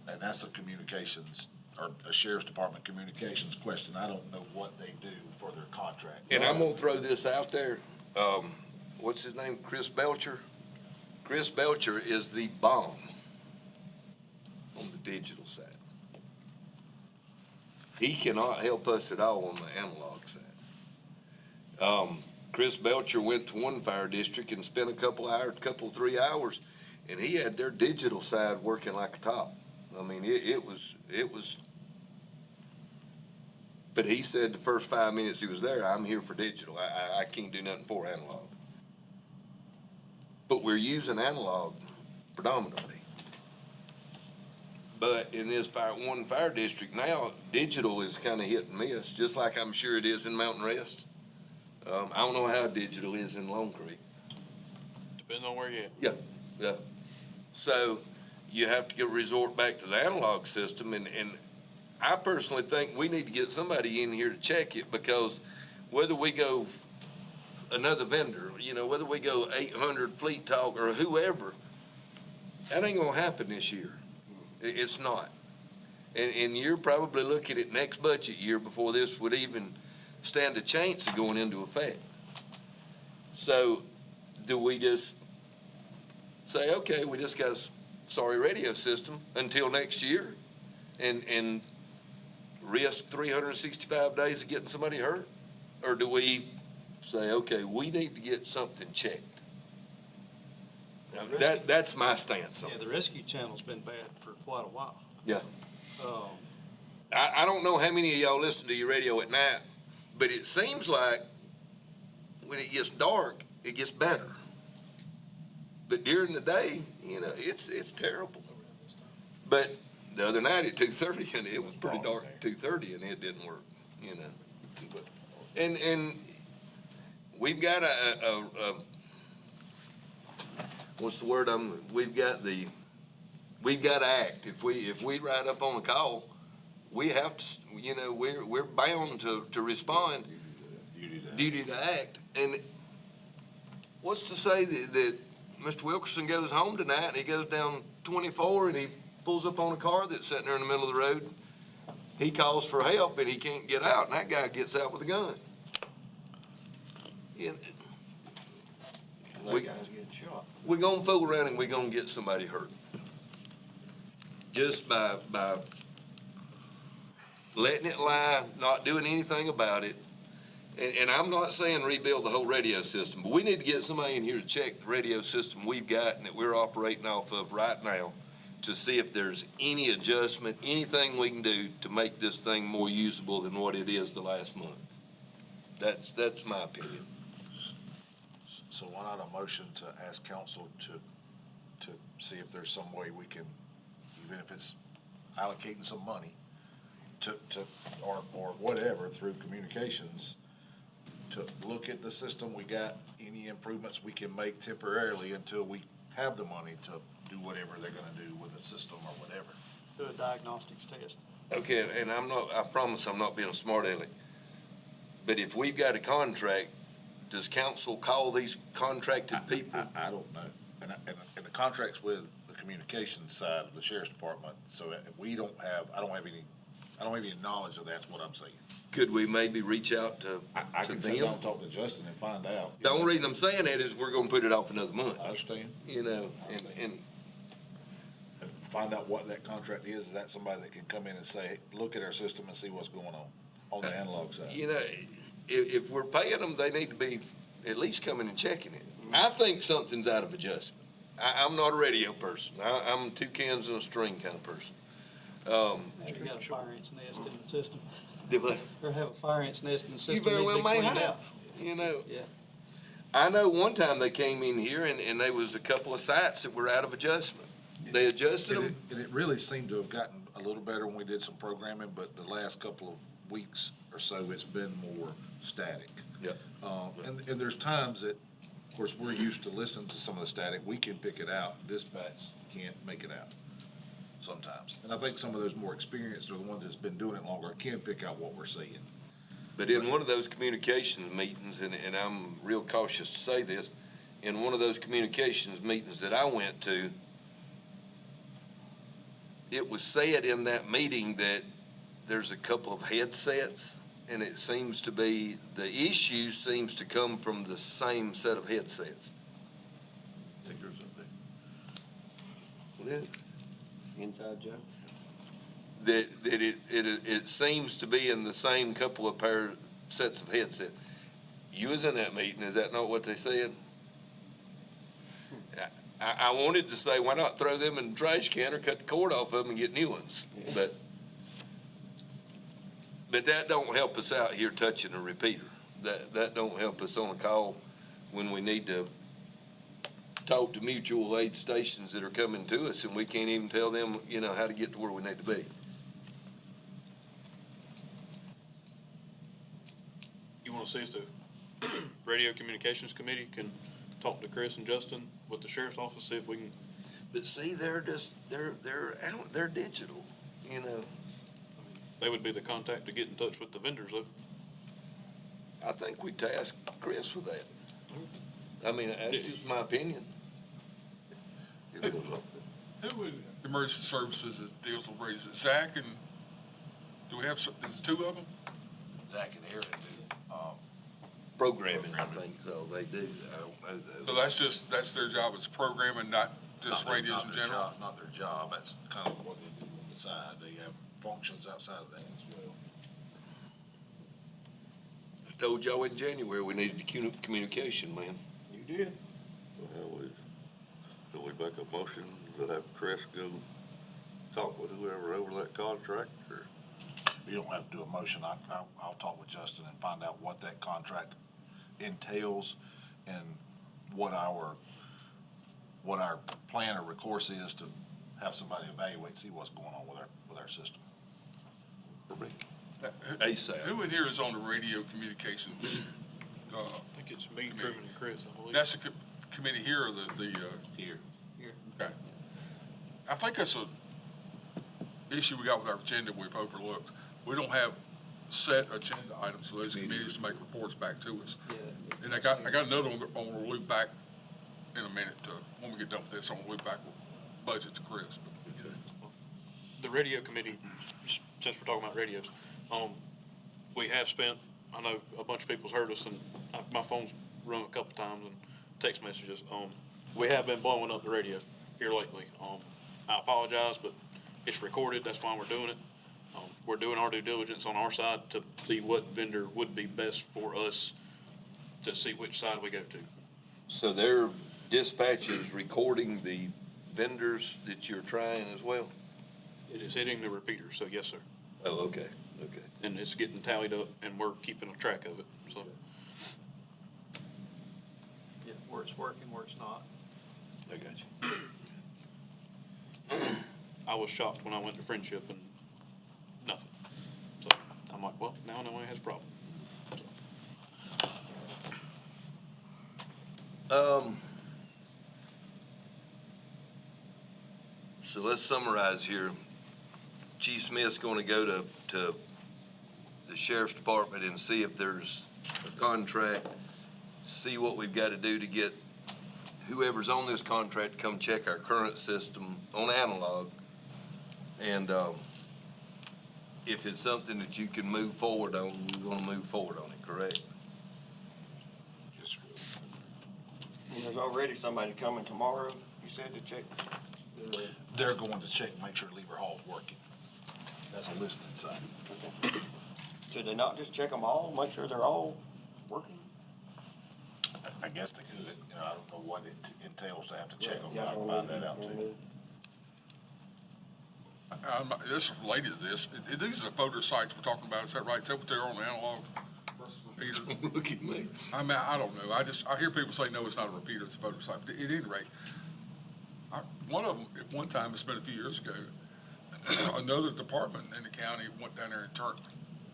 and that's a communications, or a sheriff's department communications question. I don't know what they do for their contract. And I'm gonna throw this out there, what's his name, Chris Belcher? Chris Belcher is the bomb on the digital side. He cannot help us at all on the analog side. Chris Belcher went to one fire district and spent a couple, 3 hours, and he had their digital side working like a top. I mean, it was, but he said the first 5 minutes he was there, I'm here for digital. I can't do nothing for analog. But we're using analog predominantly. But in this one fire district now, digital is kind of hit and miss, just like I'm sure it is in Mountain Rest. I don't know how digital is in Lone Creek. Depends on where you're at. Yeah. So you have to resort back to the analog system, and I personally think we need to get somebody in here to check it, because whether we go another vendor, whether we go 800 Fleet Talk or whoever, that ain't gonna happen this year. It's not. And you're probably looking at next budget year before this would even stand a chance of going into effect. So do we just say, okay, we just got a sorry radio system until next year and risk 365 days of getting somebody hurt? Or do we say, okay, we need to get something checked? Now, that's my stance on Yeah, it. the rescue channel's been bad for quite a while. Yeah. Um, I don't know how many of y'all listen to your radio at night, but it seems like when it gets dark, it gets better. But during the day, it's terrible. But the other night at 2:30, and it was pretty dark at 2:30, and it didn't work, And we've got a what's the word? We've got to act. If we ride up on a call, we have to, we're bound to respond. Duty to act. And what's to say that Mr. Wilkerson goes home tonight and he goes down 24 and he pulls up on a car that's sitting there in the middle of the road. He calls for help and he can't get out, and that guy gets out with a gun. That guy's getting shot. We're gonna fool around and we're gonna get somebody hurt. Just by letting it lie, not doing anything about it. And I'm not saying rebuild the whole radio system, but we need to get somebody in here to check the radio system we've got and that we're operating off of right now to see if there's any adjustment, anything we can do to make this thing more usable than what it is the last month. That's my opinion. So why not a motion to ask council to see if there's some way we can, even if it's allocating some money or whatever through communications, to look at the system we got, any improvements we can make temporarily until we have the money to do whatever they're gonna do with the system or whatever. do a diagnostics test. Okay, and I promise I'm not being a smart aleck, but if we've got a contract, does council call these contracted people? I don't know. And the contract's with the communications side of the sheriff's department, so I don't have any knowledge of that's what I'm saying. Could we maybe reach out to I can sit down them? and talk to Justin and find out. The only reason I'm saying that is we're gonna put it off another month, I understand. and And find out what that contract is. Is that somebody that can come in and say, hey, look at our system and see what's going on the analog side? if we're paying them, they need to be at least coming and checking it. I think something's out of adjustment. I'm not a radio person. I'm 2 cans and a string kind of person. You got a fire ant's nest in the system. Do I- Or have a fire ant's nest in the You system. very needs well to be may cleaned have, out. Yeah. I know one time they came in here and there was a couple of sites that were out of adjustment. They adjusted them. And it really seemed to have gotten a little better when we did some programming, but the last couple of weeks or so, it's been more static. Yeah. And there's times that, of course, we're used to listening to some of the static. We can pick it out. Dispatch can't make it out sometimes. And I think some of those more experienced or the ones that's been doing it longer can pick out what we're saying. But in one of those communications meetings, and I'm real cautious to say this, in one of those communications meetings that I went to, it was said in that meeting that there's a couple of headsets, and it seems to be, the issue seems to come from the same set of headsets. Take yours up there. That Inside joke. it seems to be in the same couple of sets of headsets. You was in that meeting, is that not what they said? I wanted to say, why not throw them in the trash can or cut the cord off of them and get new ones? But that don't help us out here touching a repeater. That don't help us on a call when we need to talk to mutual aid stations that are coming to us and we can't even tell them, how to get to where we need to be. You want to see if the radio communications committee can talk to Chris and Justin with the sheriff's office, see if we can, But see, they're out, they're digital, they would be the contact to get in touch with the vendors though. I think we task Chris with that. I mean, that's just my opinion. It is up Who would emergency services that deals with radios? Is it Zach and, do we have, is it two of them? Zach and Aaron do, Programming, I think, so they do. I don't know So though. that's their job, is programming, not just not their- radios not in their general? job- Not their job, that's kind of what they do on the side, they have functions outside of that as well. I told y'all in January, we needed communication, man. You did. Well, do we make a motion to have Chris go talk with whoever over that contract, or? You don't have to do a motion, I'll talk with Justin and find out what that contract entails and what our plan or recourse is to have somebody evaluate, see what's going on with our system. ASAP. Who in here is on the radio communications? I think it's me, Truman, and Chris, I believe. That's the committee here or the, Here. okay. I think that's a issue we got with our agenda we've overlooked. We don't have set agenda items for those committees to make reports back to us. And I got another one I'm gonna loop back in a minute when we get done with this, I'm gonna loop back with budget to Chris. The radio committee, since we're talking about radios, we have spent, I know a bunch of people's heard us and my phone's rung a couple times and text messages. We have been blowing up the radio here lately. I apologize, but it's recorded. That's why we're doing it. We're doing our due diligence on our side to see what vendor would be best for us to see which side we go to. So their dispatch is recording the vendors that you're trying as well? It is hitting the repeater, so yes, sir. Oh, okay. And it's getting tallied up and we're keeping a track of it, so. Yeah, where it's working, where it's not. I got you. I was shocked when I went to Friendship and nothing. So I'm like, well, now I know he has a problem. So let's summarize here. Chief Smith's gonna go to the sheriff's department and see if there's a contract, see what we've gotta do to get whoever's on this contract to come check our current system on analog. And, if it's something that you can move forward on, we're gonna move forward on it, correct? Yes, sir. And there's already somebody coming tomorrow, you said, to check. They're going to check, make sure Lever Hall's working. That's a listed site. Should they not just check them all, make sure they're all working? I guess they could, I don't know what it entails to have to check them, Yeah, I can find that out too. This is related to this. These are the photo sites we're talking about. Is that right? Is that what they're on the analog? Repeater? Look at me. I mean, I don't know. I hear people say, no, it's not a repeater, it's a photo site. But at any rate, one of them, at one time, it's been a few years ago, another department in the county went down there and turned,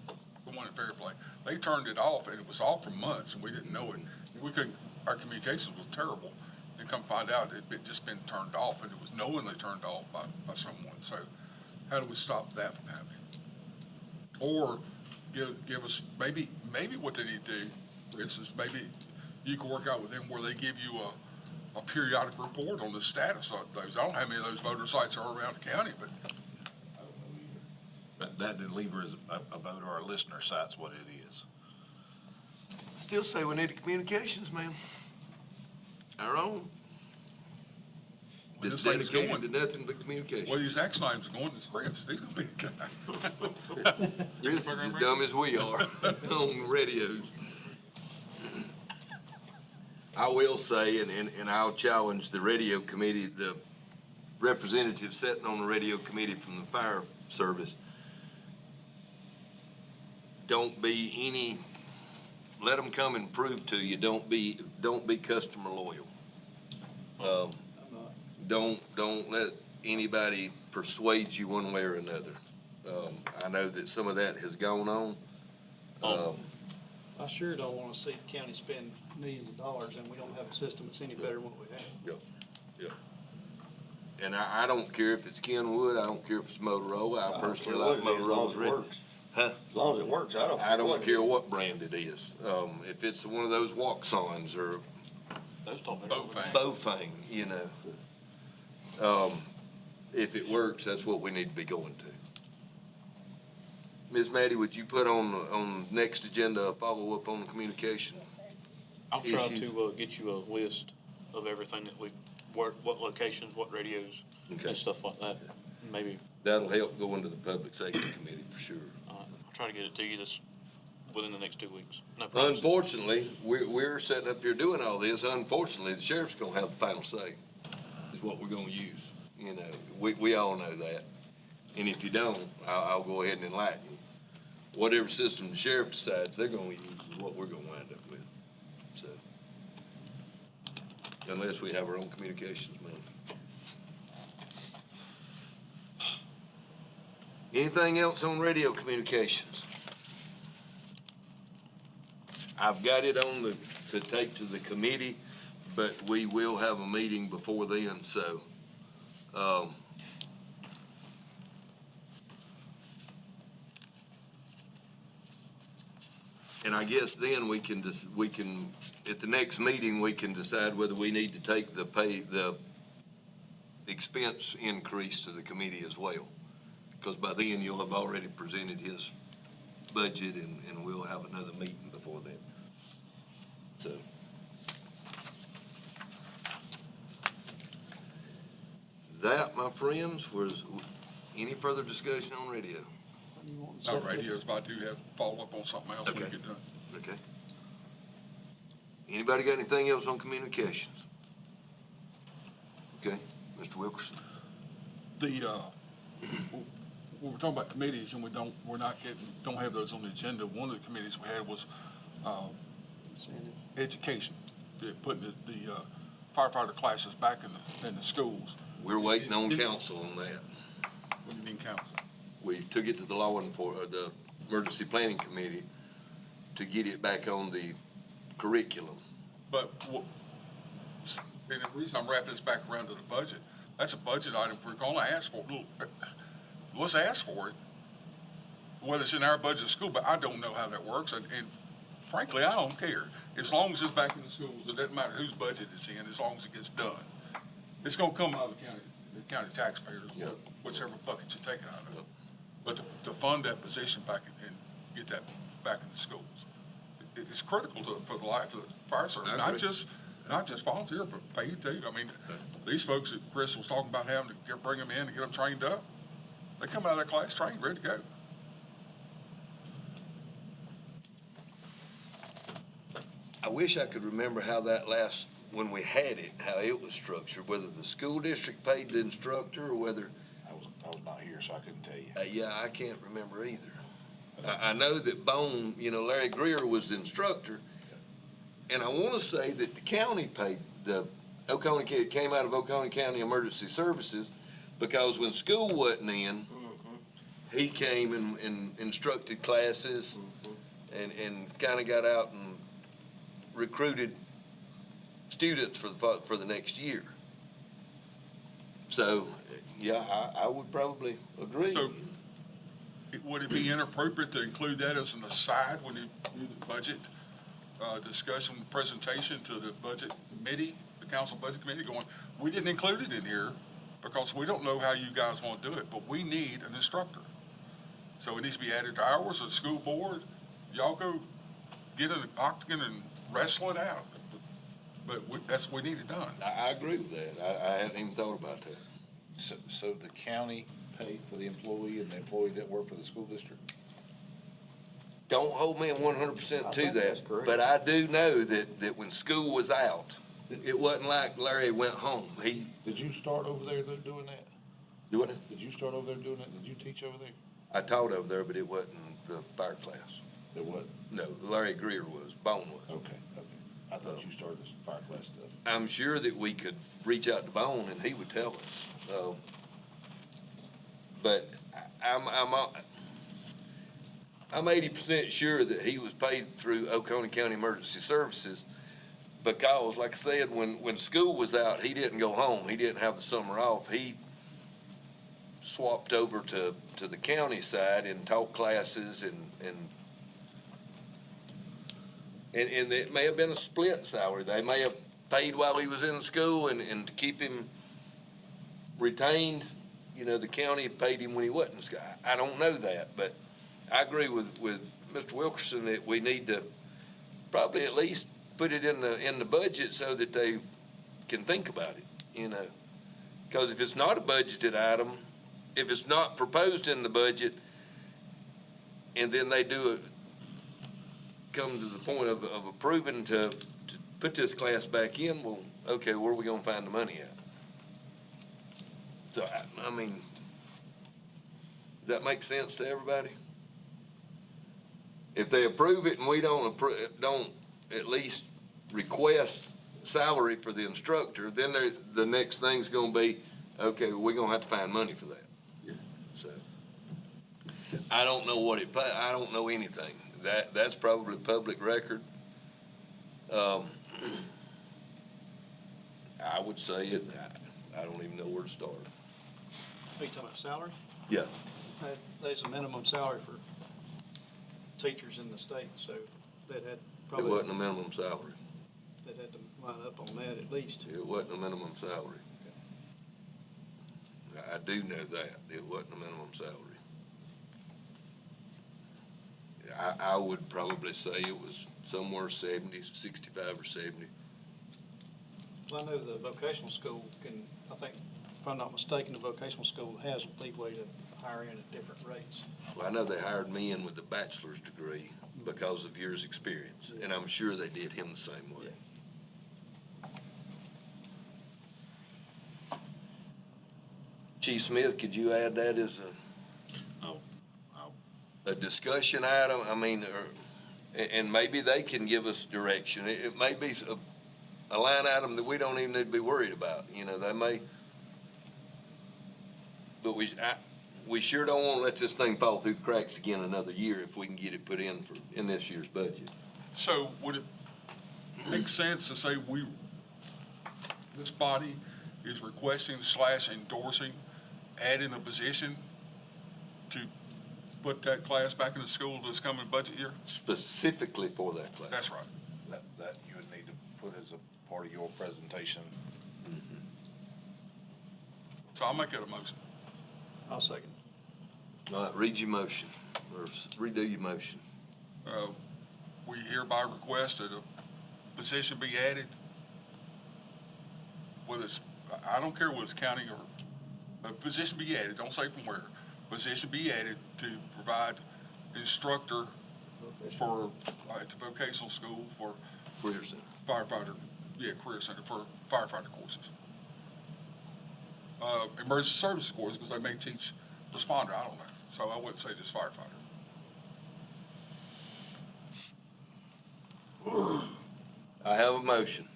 the one in Fairplay, they turned it off, and it was off for months, and we didn't know it. We couldn't, our communications was terrible, and come find out it'd just been turned off, and it was knowingly turned off by someone. So how do we stop that from happening? Or give us, maybe what they need to do, Chris, is maybe you can work out with them where they give you a periodic report on the status of those. I don't know how many of those voter sites are around the county, but But that didn't leave her as a voter or a listener site's what it is. Still say we need the communications, man. Our own. When It's this lady's dedicated going- to nothing but communication. well, these action items are going to Chris. He's gonna be the guy. Chris is as dumb as we are on radios. I will say, and I'll challenge the radio committee, the representative sitting on the radio committee from the fire service. Don't be let them come and prove to you, don't be customer loyal. I'm not. Don't let anybody persuade you one way or another. I know that some of that has gone on. I sure don't want to see the county spend millions of dollars and we don't have a system that's any better than what we have. And I don't care if it's Kenwood, I don't care if it's Motorola, I personally Well, like as long as Motorola's it radio. works. Huh? As long as it works, I don't care what brand it is. If it's one of those walk-ons or Those don't matter. Bofang, you know. If it works, that's what we need to be going to. Ms. Maddie, would you put on next agenda a follow-up on the communication? I'll try issue. to get you a list of everything that we've worked, what locations, what radios, Okay, and stuff like that. Maybe, that'll help go into the Public Safety Committee for sure. I'll try to get it to you within the next 2 weeks. No problem. Unfortunately, we're sitting up here doing all this. Unfortunately, the sheriff's gonna have the final say, is what we're gonna use. You know, we all know that. And if you don't, I'll go ahead and enlighten you. Whatever system the sheriff decides they're gonna use is what we're gonna wind up with, so. Unless we have our own communications man. Anything else on radio communications? I've got it on to take to the committee, but we will have a meeting before then, so, and I guess then we can, at the next meeting, we can decide whether we need to take the expense increase to the committee as well. Because by then, you'll have already presented his budget, and we'll have another meeting before then. So. That, my friends, was any further discussion on radio? What do you want to Not say? radios, but I do have follow-up on something else when we Okay. get done. Okay. Anybody got anything else on communications? Okay, Mr. Wilkerson? When we're talking about committees and don't have those on the agenda, one of the committees we had was, Incentive. education. They're putting the firefighter classes back in the schools. We're waiting on council on that. What do you mean, council? We took it to the the Emergency Planning Committee to get it back on the curriculum. But, and the reason I'm wrapping this back around to the budget, that's a budget item. If we're gonna ask for it, let's ask for it. Whether it's in our budget of school, but I don't know how that works, and frankly, I don't care. As long as it's back in the schools, it doesn't matter whose budget it's in, as long as it gets done. It's gonna come out of the county taxpayers, Yeah. whichever bucket you take it out of. But to fund that position back and get that back in the schools, it's critical for the life of the fire service, I not agree. just volunteer, but paid too. I mean, these folks that Chris was talking about having to bring them in and get them trained up, they come out of that class trained, ready to go. I wish I could remember how when we had it, how it was structured, whether the school district paid the instructor or whether, I was not here, so I couldn't tell you. yeah, I can't remember either. I know that Bone, Larry Greer was the instructor, and I want to say that the county paid it came out of Oconee County Emergency Services, because when school wasn't in, he came and instructed classes and kind of got out and recruited students for the next year. So, yeah, I would probably agree. So, would it be inappropriate to include that as an aside when you do the budget discussion, presentation to the budget committee, the council budget committee, going, we didn't include it in here because we don't know how you guys want to do it, but we need an instructor. So it needs to be added to ours or the school board. Y'all go get an octagon and wrestle it out. But that's what we need it done. I agree with that. I hadn't even thought about that. So the county paid for the employee and the employee didn't work for the school district? Don't hold me 100% I to think that's that, correct. but I do know that when school was out, it wasn't like Larry went home. He, Did you start over there doing that? doing it, Did you start over there doing that? Did you teach over there? I taught over there, but it wasn't the fire class. It what? No, Larry Greer was, Bone was. Okay. I thought you started this fire class stuff. I'm sure that we could reach out to Bone and he would tell us. But I'm 80% sure that he was paid through Oconee County Emergency Services because, like I said, when school was out, he didn't go home. He didn't have the summer off. He swapped over to the county side and taught classes and it may have been a split salary. They may have paid while he was in school and to keep him retained, the county paid him when he wasn't in school. I don't know that, but I agree with Mr. Wilkerson that we need to probably at least put it in the budget so that they can think about it, Because if it's not a budgeted item, if it's not proposed in the budget, and then they come to the point of approving to put this class back in, well, okay, where are we gonna find the money at? So, I mean, does that make sense to everybody? If they approve it and we don't at least request salary for the instructor, then the next thing's gonna be, okay, we're gonna have to find money for that. So, I don't know I don't know anything. That's probably public record. I would say it, I don't even know where to start. Are you talking about salary? Yeah. There's a minimum salary for teachers in the state, so that had It probably, wasn't a minimum salary. that had to line up on that at least. It wasn't a minimum salary. I do know that. It wasn't a minimum salary. I would probably say it was somewhere 65 or 70. Well, I know the vocational school I think, if I'm not mistaken, the vocational school has leeway to hire in at different rates. Well, I know they hired me in with a bachelor's degree because of years' experience, and I'm sure they did him the same way. Chief Smith, could you add that as a discussion item? I mean, and maybe they can give us direction. It may be a line item that we don't even need to be worried about. They may, but we sure don't want to let this thing fall through the cracks again another year if we can get it put in this year's budget. So would it make sense to say this body is requesting / endorsing adding a position to put that class back in the school this coming budget year? Specifically for that class. That's right. That you would need to put as a part of your presentation. So I'll make it a motion. I'll second. All right, read your motion, or redo your motion. We hereby request that a position be added, whether it's, I don't care whether it's county or, a position be added, don't say from where, position be added to provide instructor for, at the vocational school for Career Center. career center for firefighter courses. Emergency services courses, because they may teach responder, I don't know, so I wouldn't say just firefighter. I have a motion.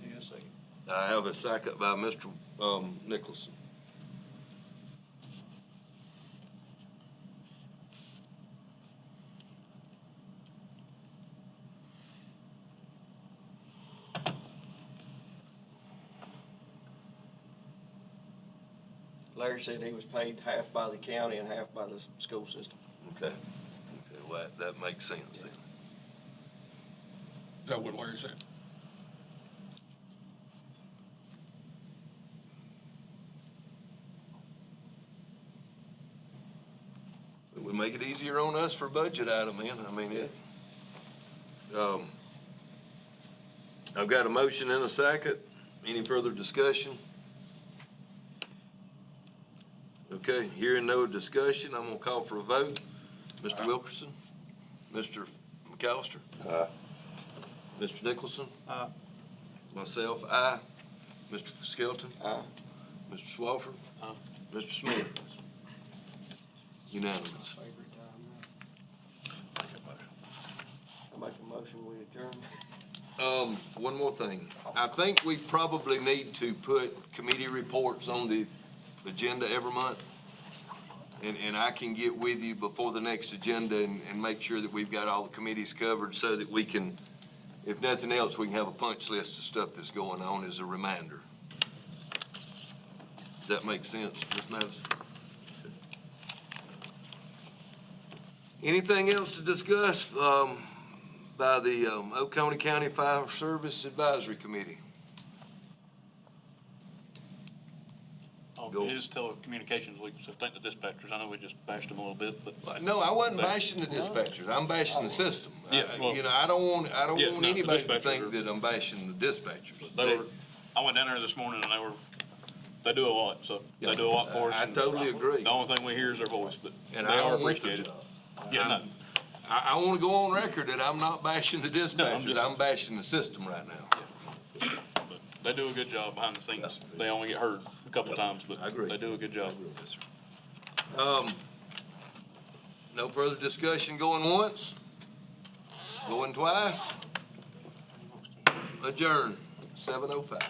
Yeah, a second. I have a second by Mr. Nicholson. Larry said he was paid half by the county and half by the school system. Okay, well, that makes sense then. Is that what Larry said? It would make it easier on us for budget item, man. I mean, I've got a motion and a second. Any further discussion? Okay, hearing no discussion, I'm gonna call for a vote. Mr. Wilkerson? Mr. McAllister? Aye. Mr. Nicholson? Aye. Myself, aye. Mr. Skelton? Aye. Mr. Swafford? Aye. Mr. Smith? Unanimous. I make a motion, we adjourn. One more thing. I think we probably need to put committee reports on the agenda every month. And I can get with you before the next agenda and make sure that we've got all the committees covered so that we can, if nothing else, we can have a punch list of stuff that's going on as a reminder. Does that make sense, Ms. Madison? Anything else to discuss, by the, Oconee County Fire Service Advisory Committee? Go. It is telecommunications week, so thank the dispatchers. I know we just bashed them a little bit, but No, I wasn't bashing the dispatchers. I'm bashing the system. Yeah, well- You know, I don't want Yeah, no, the anybody to dispatchers think are- that I'm bashing the dispatchers. they were, I went down there this morning and they do a lot, so they do a lot for us. I and totally agree. The only thing we hear is their voice, but And they I are don't want the appreciated. job. Yeah, no, I want to go on record that I'm not bashing the dispatchers. just- I'm bashing the system right now. but they do a good job behind the scenes. They only get heard a couple times, but I agree. they do a good job. No further discussion going once? Going twice? Adjourn, 7:05.